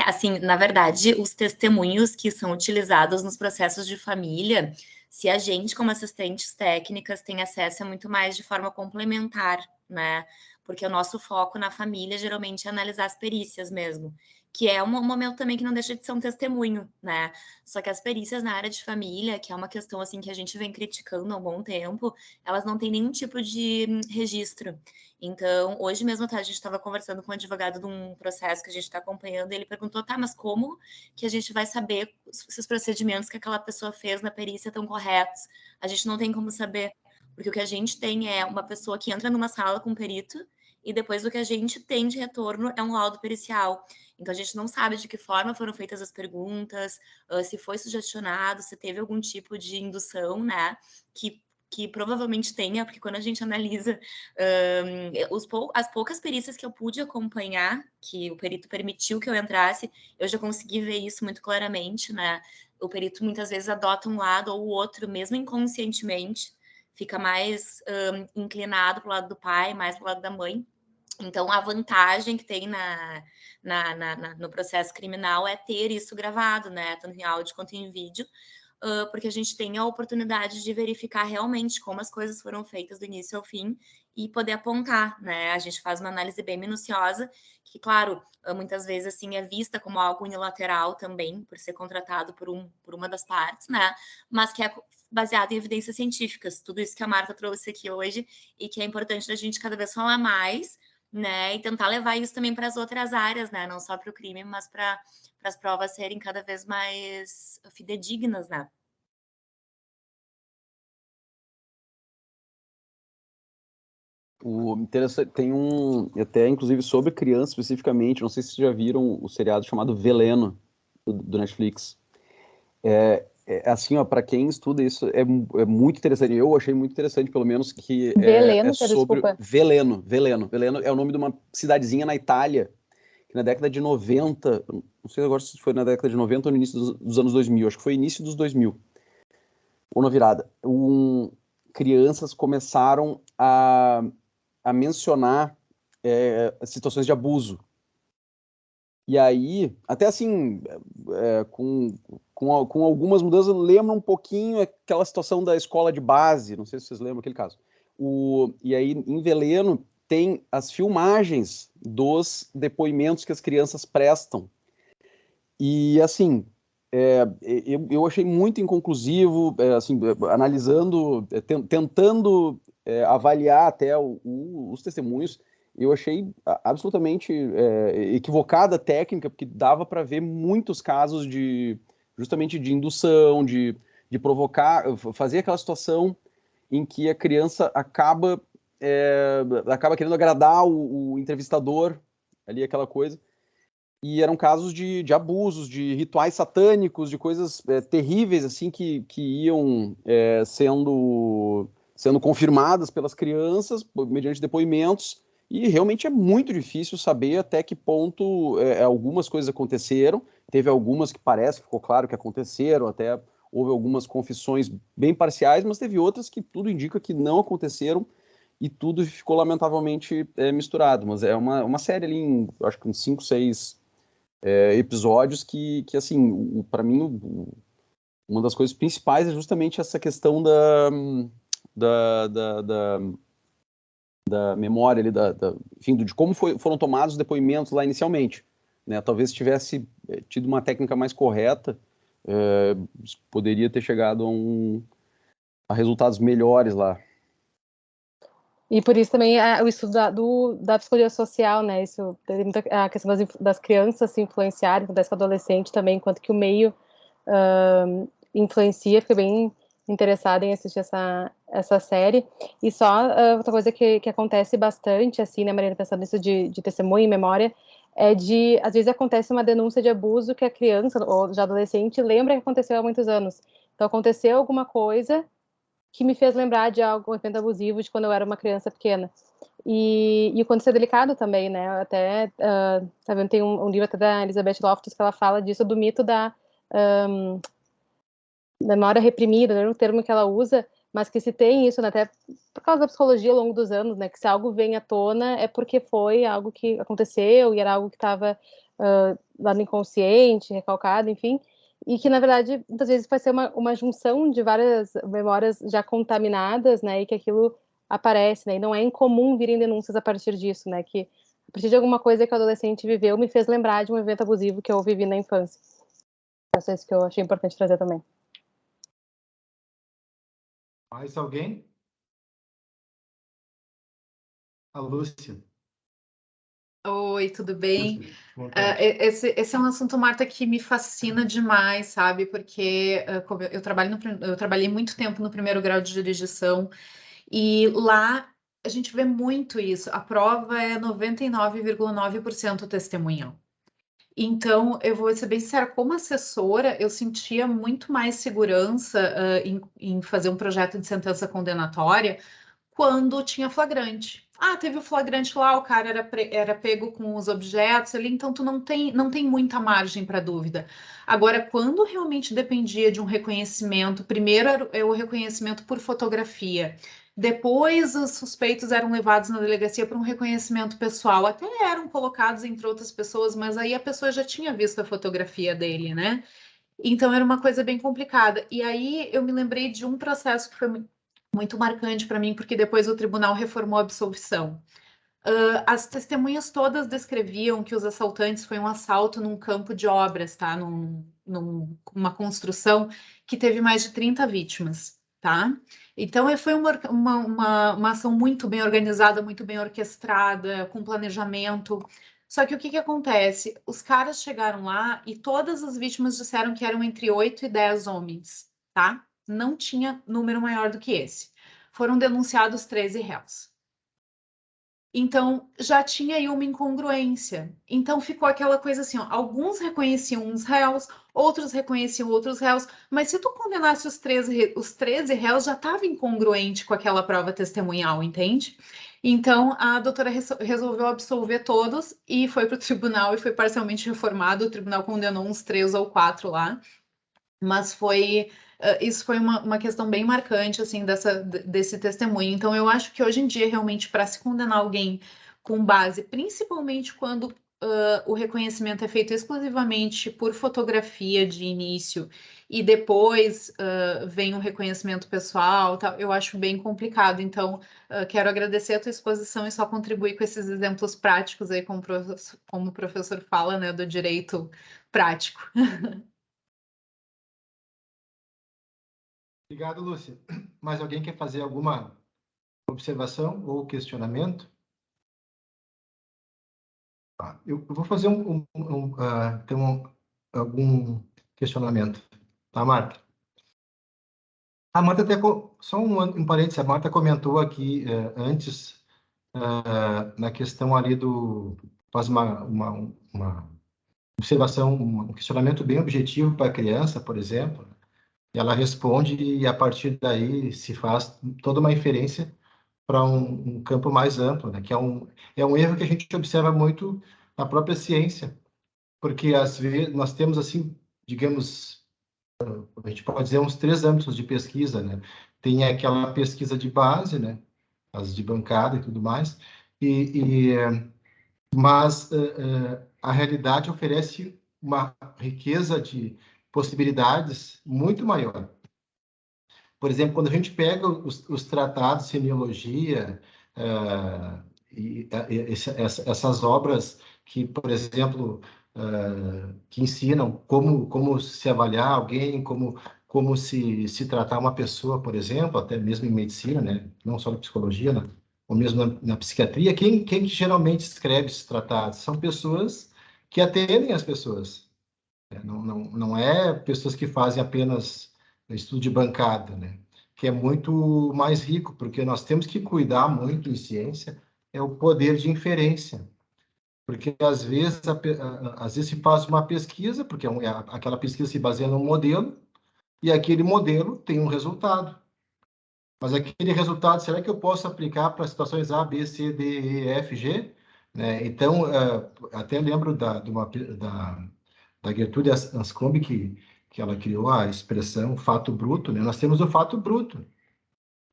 Assim, na verdade, os testemunhos que são utilizados nos processos de família, se a gente, como assistentes técnicas, tem acesso muito mais de forma complementar, né? Porque o nosso foco na família geralmente é analisar as perícias mesmo, que é um momento também que não deixa de ser um testemunho, né? Só que as perícias na área de família, que é uma questão assim que a gente vem criticando há um bom tempo, elas não têm nenhum tipo de registro. Então, hoje mesmo, a gente estava conversando com um advogado de um processo que a gente está acompanhando, e ele perguntou, mas como que a gente vai saber se os procedimentos que aquela pessoa fez na perícia estão corretos? A gente não tem como saber, porque o que a gente tem é uma pessoa que entra numa sala com um perito, e depois o que a gente tem de retorno é um laudo pericial. Então, a gente não sabe de que forma foram feitas as perguntas, se foi sugestionado, se teve algum tipo de indução, né, que provavelmente tenha, porque quando a gente analisa as poucas perícias que eu pude acompanhar, que o perito permitiu que eu entrasse, eu já consegui ver isso muito claramente, né? O perito muitas vezes adota um lado ou o outro, mesmo inconscientemente, fica mais inclinado para o lado do pai, mais para o lado da mãe. Então, a vantagem que tem no processo criminal é ter isso gravado, né? Tanto em áudio quanto em vídeo, porque a gente tem a oportunidade de verificar realmente como as coisas foram feitas do início ao fim e poder apontar, né? A gente faz uma análise bem minuciosa, que, claro, muitas vezes assim é vista como algo unilateral também, por ser contratado por uma das partes, né? Mas que é baseado em evidências científicas, tudo isso que a Marta trouxe aqui hoje e que é importante a gente cada vez falar mais, né? E tentar levar isso também para as outras áreas, né? Não só para o crime, mas para as provas serem cada vez mais fidedignas, né? O interessante, tem até inclusive sobre criança especificamente, não sei se vocês já viram o seriado chamado Veleno, do Netflix. Assim, ó, para quem estuda isso, é muito interessante. Eu achei muito interessante, pelo menos, que Veleno, é sobre desculpa. Veleno é o nome de uma cidadezinha na Itália, que na década de 90, não sei agora se foi na década de 90 ou no início dos anos 2000, acho que foi início dos 2000, ou na virada, crianças começaram a mencionar situações de abuso. E aí, até assim, com algumas mudanças, lembra um pouquinho aquela situação da escola de base, não sei se vocês lembram aquele caso. E aí, em Veleno, tem as filmagens dos depoimentos que as crianças prestam. E, assim, eu achei muito inconclusivo, assim, analisando, tentando avaliar até os testemunhos. Eu achei absolutamente equivocada a técnica, porque dava para ver muitos casos justamente de indução, de provocar, fazer aquela situação em que a criança acaba querendo agradar o entrevistador, ali aquela coisa. E eram casos de abusos, de rituais satânicos, de coisas terríveis, assim, que iam sendo confirmadas pelas crianças, mediante depoimentos, e realmente é muito difícil saber até que ponto algumas coisas aconteceram. Teve algumas que ficou claro que aconteceram, até houve algumas confissões bem parciais, mas teve outras que tudo indica que não aconteceram, e tudo ficou lamentavelmente misturado. Mas é uma série ali, acho que uns 5, 6 episódios que assim, para mim, uma das coisas principais é justamente essa questão da memória ali, enfim, de como foram tomados os depoimentos lá inicialmente, né? Talvez se tivesse tido uma técnica mais correta, poderia ter chegado a resultados melhores lá. E por isso também o estudo da psicologia social, né? Isso tem muita a questão das crianças se influenciarem, acontece com o adolescente também, enquanto que o meio influencia. Fiquei bem interessada em assistir essa série. E só outra coisa que acontece bastante, assim, né, Mariana, pensando nisso de testemunho e memória, às vezes acontece uma denúncia de abuso que a criança ou já adolescente lembra que aconteceu há muitos anos. Então, aconteceu alguma coisa que me fez lembrar de um evento abusivo de quando eu era uma criança pequena. E o quanto isso é delicado também, né? Até, tá vendo, tem um livro até da Elizabeth Loftus que ela fala disso, do mito da memória reprimida, não é o termo que ela usa, mas que se tem isso, né, até por causa da psicologia ao longo dos anos, né, que se algo vem à tona é porque foi algo que aconteceu e era algo que estava lá no inconsciente, recalcado, enfim, e que, na verdade, muitas vezes vai ser uma junção de várias memórias já contaminadas, né, e que aquilo aparece, né, e não é incomum virem denúncias a partir disso, né, que a partir de alguma coisa que o adolescente viveu me fez lembrar de um evento abusivo que eu vivi na infância. Isso é isso que eu achei importante trazer também. Mais alguém? A Lúcia. Oi, tudo bem? Esse é um assunto, Marta, que me fascina demais, sabe? Porque como eu trabalhei muito tempo no primeiro grau de jurisdição e lá a gente vê muito isso. A prova é 99,9% testemunhal. Então, eu vou ser bem sincera, como assessora, eu sentia muito mais segurança em fazer um projeto de sentença condenatória quando tinha flagrante. Ah, teve o flagrante lá, o cara era pego com os objetos ali, então tu não tem muita margem para dúvida. Agora, quando realmente dependia de um reconhecimento, primeiro era o reconhecimento por fotografia, depois os suspeitos eram levados na delegacia para um reconhecimento pessoal, até eram colocados entre outras pessoas, mas aí a pessoa já tinha visto a fotografia dele, né? Então era uma coisa bem complicada. E aí eu me lembrei de um processo que foi muito marcante para mim, porque depois o tribunal reformou a absolvição. As testemunhas todas descreviam que os assaltantes foi um assalto num campo de obras, tá? Numa construção que teve mais de 30 vítimas, tá? Então foi uma ação muito bem organizada, muito bem orquestrada, com planejamento. Só que o que acontece? Os caras chegaram lá e todas as vítimas disseram que eram entre 8 e 10 homens, tá? Não tinha número maior do que esse. Foram denunciados 13 réus. Então, já tinha aí uma incongruência. Então, ficou aquela coisa assim, ó, alguns reconheciam uns réus, outros reconheciam outros réus, mas se tu condenasse os 13 réus, já estava incongruente com aquela prova testemunhal, entende? Então, a doutora resolveu absolver todos e foi para o tribunal e foi parcialmente reformado. O tribunal condenou uns 3 ou 4 lá, mas isso foi uma questão bem marcante, assim, desse testemunho. Então, eu acho que hoje em dia, realmente, para se condenar alguém com base, principalmente quando o reconhecimento é feito exclusivamente por fotografia de início e depois vem um reconhecimento pessoal, tal, eu acho bem complicado. Então, quero agradecer a tua exposição e só contribuir com esses exemplos práticos aí, como o professor fala, né, do direito prático. Obrigado, Lúcia. Mais alguém quer fazer alguma observação ou questionamento? Eu vou fazer então, algum questionamento. Tá, Marta? A Marta até, só um parênteses, a Marta comentou aqui antes, na questão ali faz uma observação, um questionamento bem objetivo para a criança, por exemplo, e ela responde e a partir daí se faz toda uma inferência para um campo mais amplo, né? Que é um erro que a gente observa muito na própria ciência, porque às vezes nós temos assim, digamos, a gente pode dizer uns 3 âmbitos de pesquisa, né? Tem aquela pesquisa de base, né? As de bancada e tudo mais, mas a realidade oferece uma riqueza de possibilidades muito maior. Por exemplo, quando a gente pega os tratados de semiologia essas obras que, por exemplo, que ensinam como se avaliar alguém, como se tratar uma pessoa, por exemplo, até mesmo em medicina, né? Não só na psicologia, né? Ou mesmo na psiquiatria, quem geralmente escreve esses tratados? São pessoas que atendem as pessoas. Não é pessoas que fazem apenas estudo de bancada, né? Que é muito mais rico, porque nós temos que cuidar muito em ciência, é o poder de inferência. Porque às vezes se faz uma pesquisa, porque aquela pesquisa se baseia num modelo, e aquele modelo tem um resultado. Mas aquele resultado, será que eu posso aplicar para situações A, B, C, D, E, F, G? Né? Então, até lembro da Gertrude Anscombe, que ela criou a expressão fato bruto, né? Nós temos o fato bruto,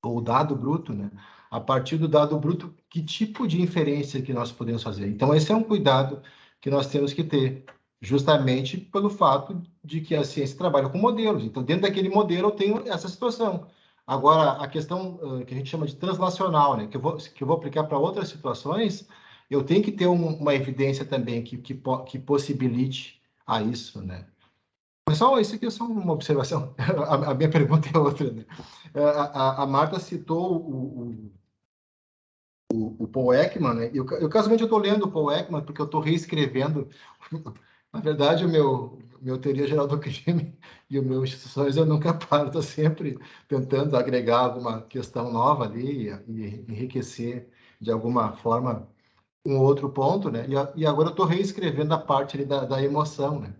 ou dado bruto, né? A partir do dado bruto, que tipo de inferência que nós podemos fazer? Então, esse é um cuidado que nós temos que ter, justamente pelo fato de que a ciência trabalha com modelos. Então, dentro daquele modelo, eu tenho essa situação. Agora, a questão que a gente chama de translacional, né? Que eu vou aplicar para outras situações, eu tenho que ter uma evidência também que possibilite a isso, né? Mas só isso aqui é só uma observação. A minha pergunta é outra, né? A Marta citou o Paul Ekman, né? Eu casualmente estou lendo o Paul Ekman porque eu estou reescrevendo. Na verdade, o meu teoria geral do crime e o meu instituições eu nunca paro, estou sempre tentando agregar alguma questão nova ali e enriquecer de alguma forma um outro ponto, né? E agora eu estou reescrevendo a parte ali da emoção, né?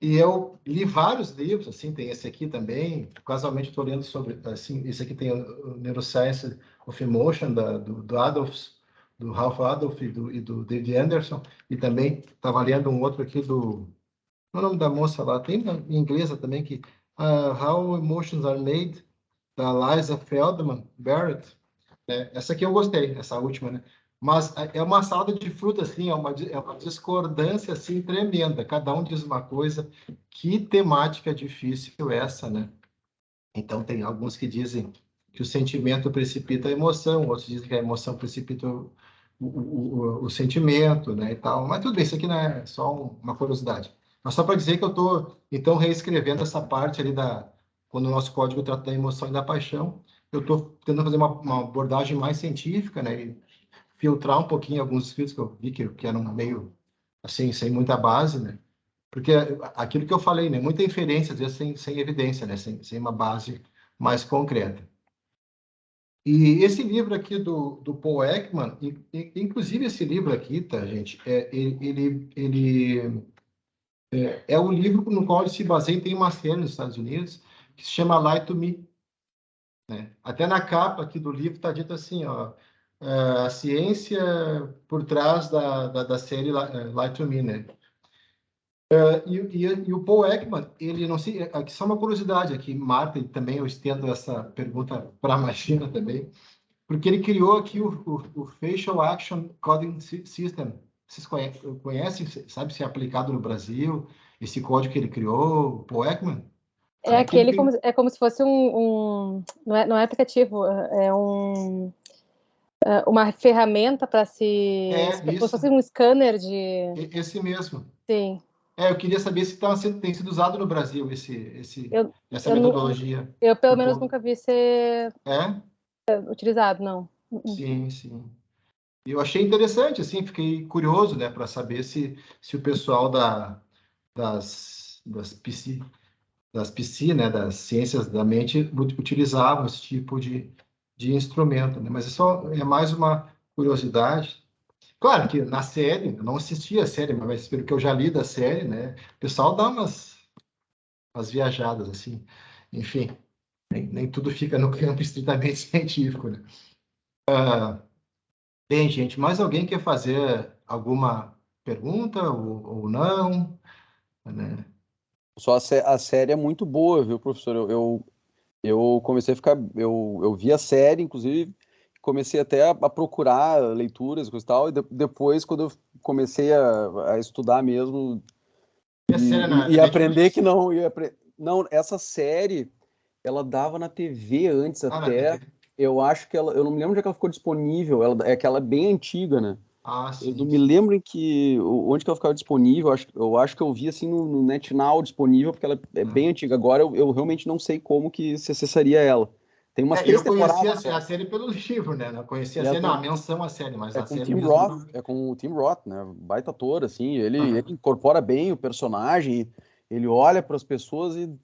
E eu li vários livros, assim, tem esse aqui também, casualmente estou lendo sobre, assim, esse aqui tem o Neuroscience of Emotion, do Ralph Adolph e do David Anderson, e também estava lendo um outro aqui qual é o nome da moça lá? Tem em inglês também, que How Emotions Are Made, da Liza Feldman Barrett. Essa aqui eu gostei, essa última, né? Mas é uma salada de fruta, assim, é uma discordância, assim, tremenda. Cada um diz uma coisa. Que temática difícil essa, né? Então, tem alguns que dizem que o sentimento precipita a emoção, outros dizem que a emoção precipita o sentimento, né, e tal. Mas tudo bem, isso aqui não é só uma curiosidade. Mas só para dizer que eu estou, então, reescrevendo essa parte ali quando o nosso código trata da emoção e da paixão, eu estou tentando fazer uma abordagem mais científica, né, e filtrar um pouquinho alguns escritos que eu vi que eram meio, assim, sem muita base, né, porque aquilo que eu falei, né, muita inferência, às vezes sem evidência, né, sem uma base mais concreta. E esse livro aqui do Paul Ekman, inclusive esse livro aqui, tá, gente, ele é um livro no qual ele se baseia, tem uma série nos Estados Unidos, que se chama Lie to Me, né? Até na capa aqui do livro está dito assim, ó, a ciência por trás da série Lie to Me, né? E o Paul Ekman, ele não sei, aqui só uma curiosidade aqui, Marta, e também eu estendo essa pergunta para a Martina também, porque ele criou aqui o Facial Action Coding System. Vocês conhecem, sabe se é aplicado no Brasil, esse código que ele criou, o Paul Ekman? É aquele como se fosse não é aplicativo, é uma ferramenta para como se fosse um scanner de... Esse mesmo. Sim. Eu queria saber se tem sido usado no Brasil essa metodologia. Eu pelo menos nunca vi ser utilizado, não. Sim, sim. Eu achei interessante, assim, fiquei curioso, né, para saber se o pessoal das PC, né, das ciências da mente, utilizavam esse tipo de instrumento, né? Mas é mais uma curiosidade. Claro que na série, eu não assisti a série, mas pelo que eu já li da série, né, o pessoal dá umas viajadas, assim. Enfim, nem tudo fica no campo estritamente científico, né? Bem, gente, mais alguém quer fazer alguma pergunta ou não? Né? Só a série é muito boa, viu, professor? Eu comecei a ficar. Eu vi a série, inclusive, comecei até a procurar leituras, coisa e tal, e depois, quando eu comecei a estudar mesmo e aprender que não. Não, essa série, ela dava na TV antes até. Eu acho que eu não me lembro onde é que ela ficou disponível, é que ela é bem antiga, né? Sim, eu não me lembro onde que ela ficava disponível. Eu acho que eu vi assim no NetNow disponível, porque ela é bem antiga. Agora eu realmente não sei como que se acessaria ela. Tem umas 3 temporadas. Eu conhecia a série pelo livro, né? Não conhecia a série, não, a menção à série, mas a série mesmo... É com o Tim Roth, né? Baita ator, assim. Ele incorpora bem o personagem, ele olha para as pessoas e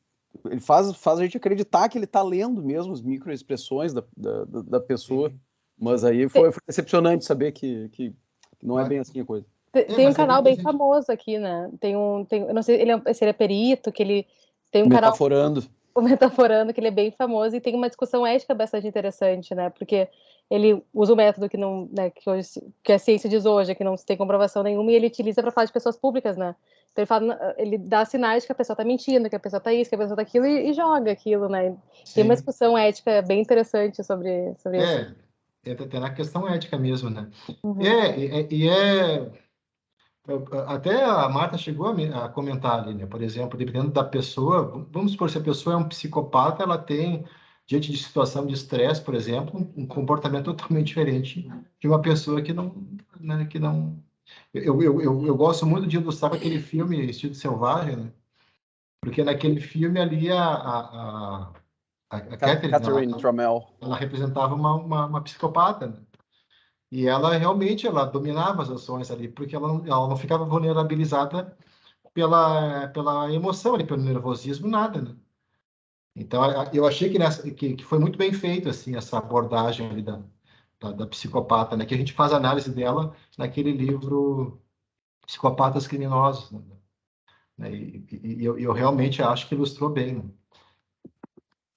ele faz a gente acreditar que ele está lendo mesmo as microexpressões da pessoa. Sim. Mas aí foi decepcionante saber que não é bem assim a coisa. Tem um canal bem famoso aqui, né? Eu não sei se ele é perito, que ele tem um Metaforando. canal... metaforando, que ele é bem famoso e tem uma discussão ética bastante interessante, né? Porque ele usa um método que não, né, que a ciência diz hoje, que não se tem comprovação nenhuma, e ele utiliza para falar de pessoas públicas, né? Então ele dá sinais que a pessoa está mentindo, que a pessoa está isso, que a pessoa está aquilo, e joga aquilo, né? Sim. Tem uma discussão ética bem interessante sobre isso. Entra até na questão ética mesmo, né? Uhum. Até a Marta chegou a comentar ali, né? Por exemplo, dependendo da pessoa, vamos supor, se a pessoa é um psicopata, ela tem, diante de situação de estresse, por exemplo, um comportamento totalmente diferente de uma pessoa que não, né, que não... Eu gosto muito de ilustrar aquele filme Instinto Selvagem, né? Porque naquele filme ali a Catherine Tramell, ela representava uma psicopata, né? E ela realmente dominava as ações ali, porque ela não ficava vulnerabilizada pela emoção ali, pelo nervosismo, nada, né? Então, eu achei que foi muito bem feito, assim, essa abordagem ali da psicopata, né? Que a gente faz análise dela naquele livro Psicopatas Criminosos, né? E eu realmente acho que ilustrou bem, né?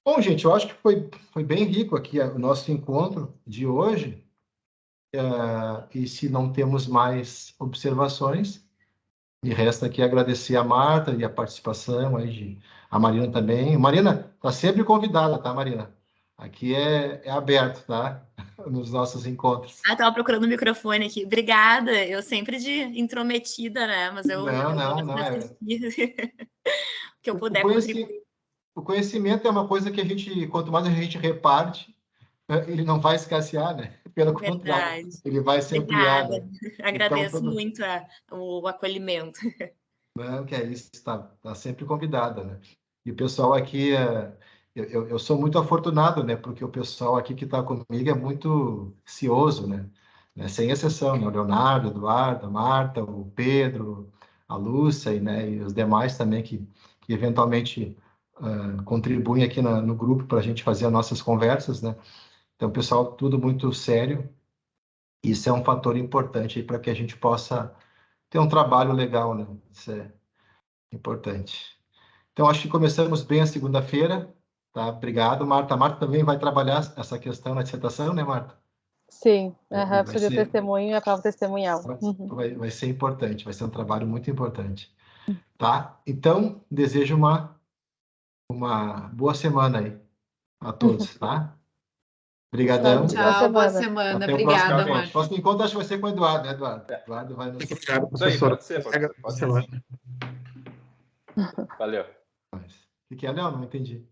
Bom, gente, eu acho que foi bem rico aqui o nosso encontro de hoje. E se não temos mais observações, me resta aqui agradecer a Marta e a participação aí a Marina também. Marina, está sempre convidada, tá, Marina? Aqui é aberto, tá? Nos nossos encontros. Estava procurando o microfone aqui. Obrigada. Eu sempre de intrometida, né? Mas eu não que eu puder contribuir. O conhecimento é uma coisa que quanto mais a gente reparte, ele não vai escassear, né? Pelo contrário, ele vai se ampliar. Né? Agradeço então, muito o acolhimento. Não, que é isso, está sempre convidada, né? E o pessoal aqui, eu sou muito afortunado, né? Porque o pessoal aqui que está comigo é muito cioso, né? Sem exceção, né? O Leonardo, o Eduardo, a Marta, o Pedro, a Lúcia, né? E os demais também que eventualmente contribuem aqui no grupo para a gente fazer as nossas conversas, né? Então, pessoal, tudo muito sério. Isso é um fator importante para que a gente possa ter um trabalho legal, né? Isso é importante. Então, acho que começamos bem a segunda-feira, tá? Obrigado, Marta. A Marta também vai trabalhar essa questão na dissertação, né, Marta? Sim, sobre o testemunho e a prova testemunhal. Vai ser importante, vai ser um trabalho muito importante, tá? Então, desejo uma boa semana aí a todos, tá? Obrigadão. Tchau, boa semana. Obrigada, Marta. O próximo encontro acho que vai ser com o Eduardo, né, Eduardo? Eduardo vai nos... Obrigado, professor. Pode ser. Valeu. O que é, Léo? Não entendi.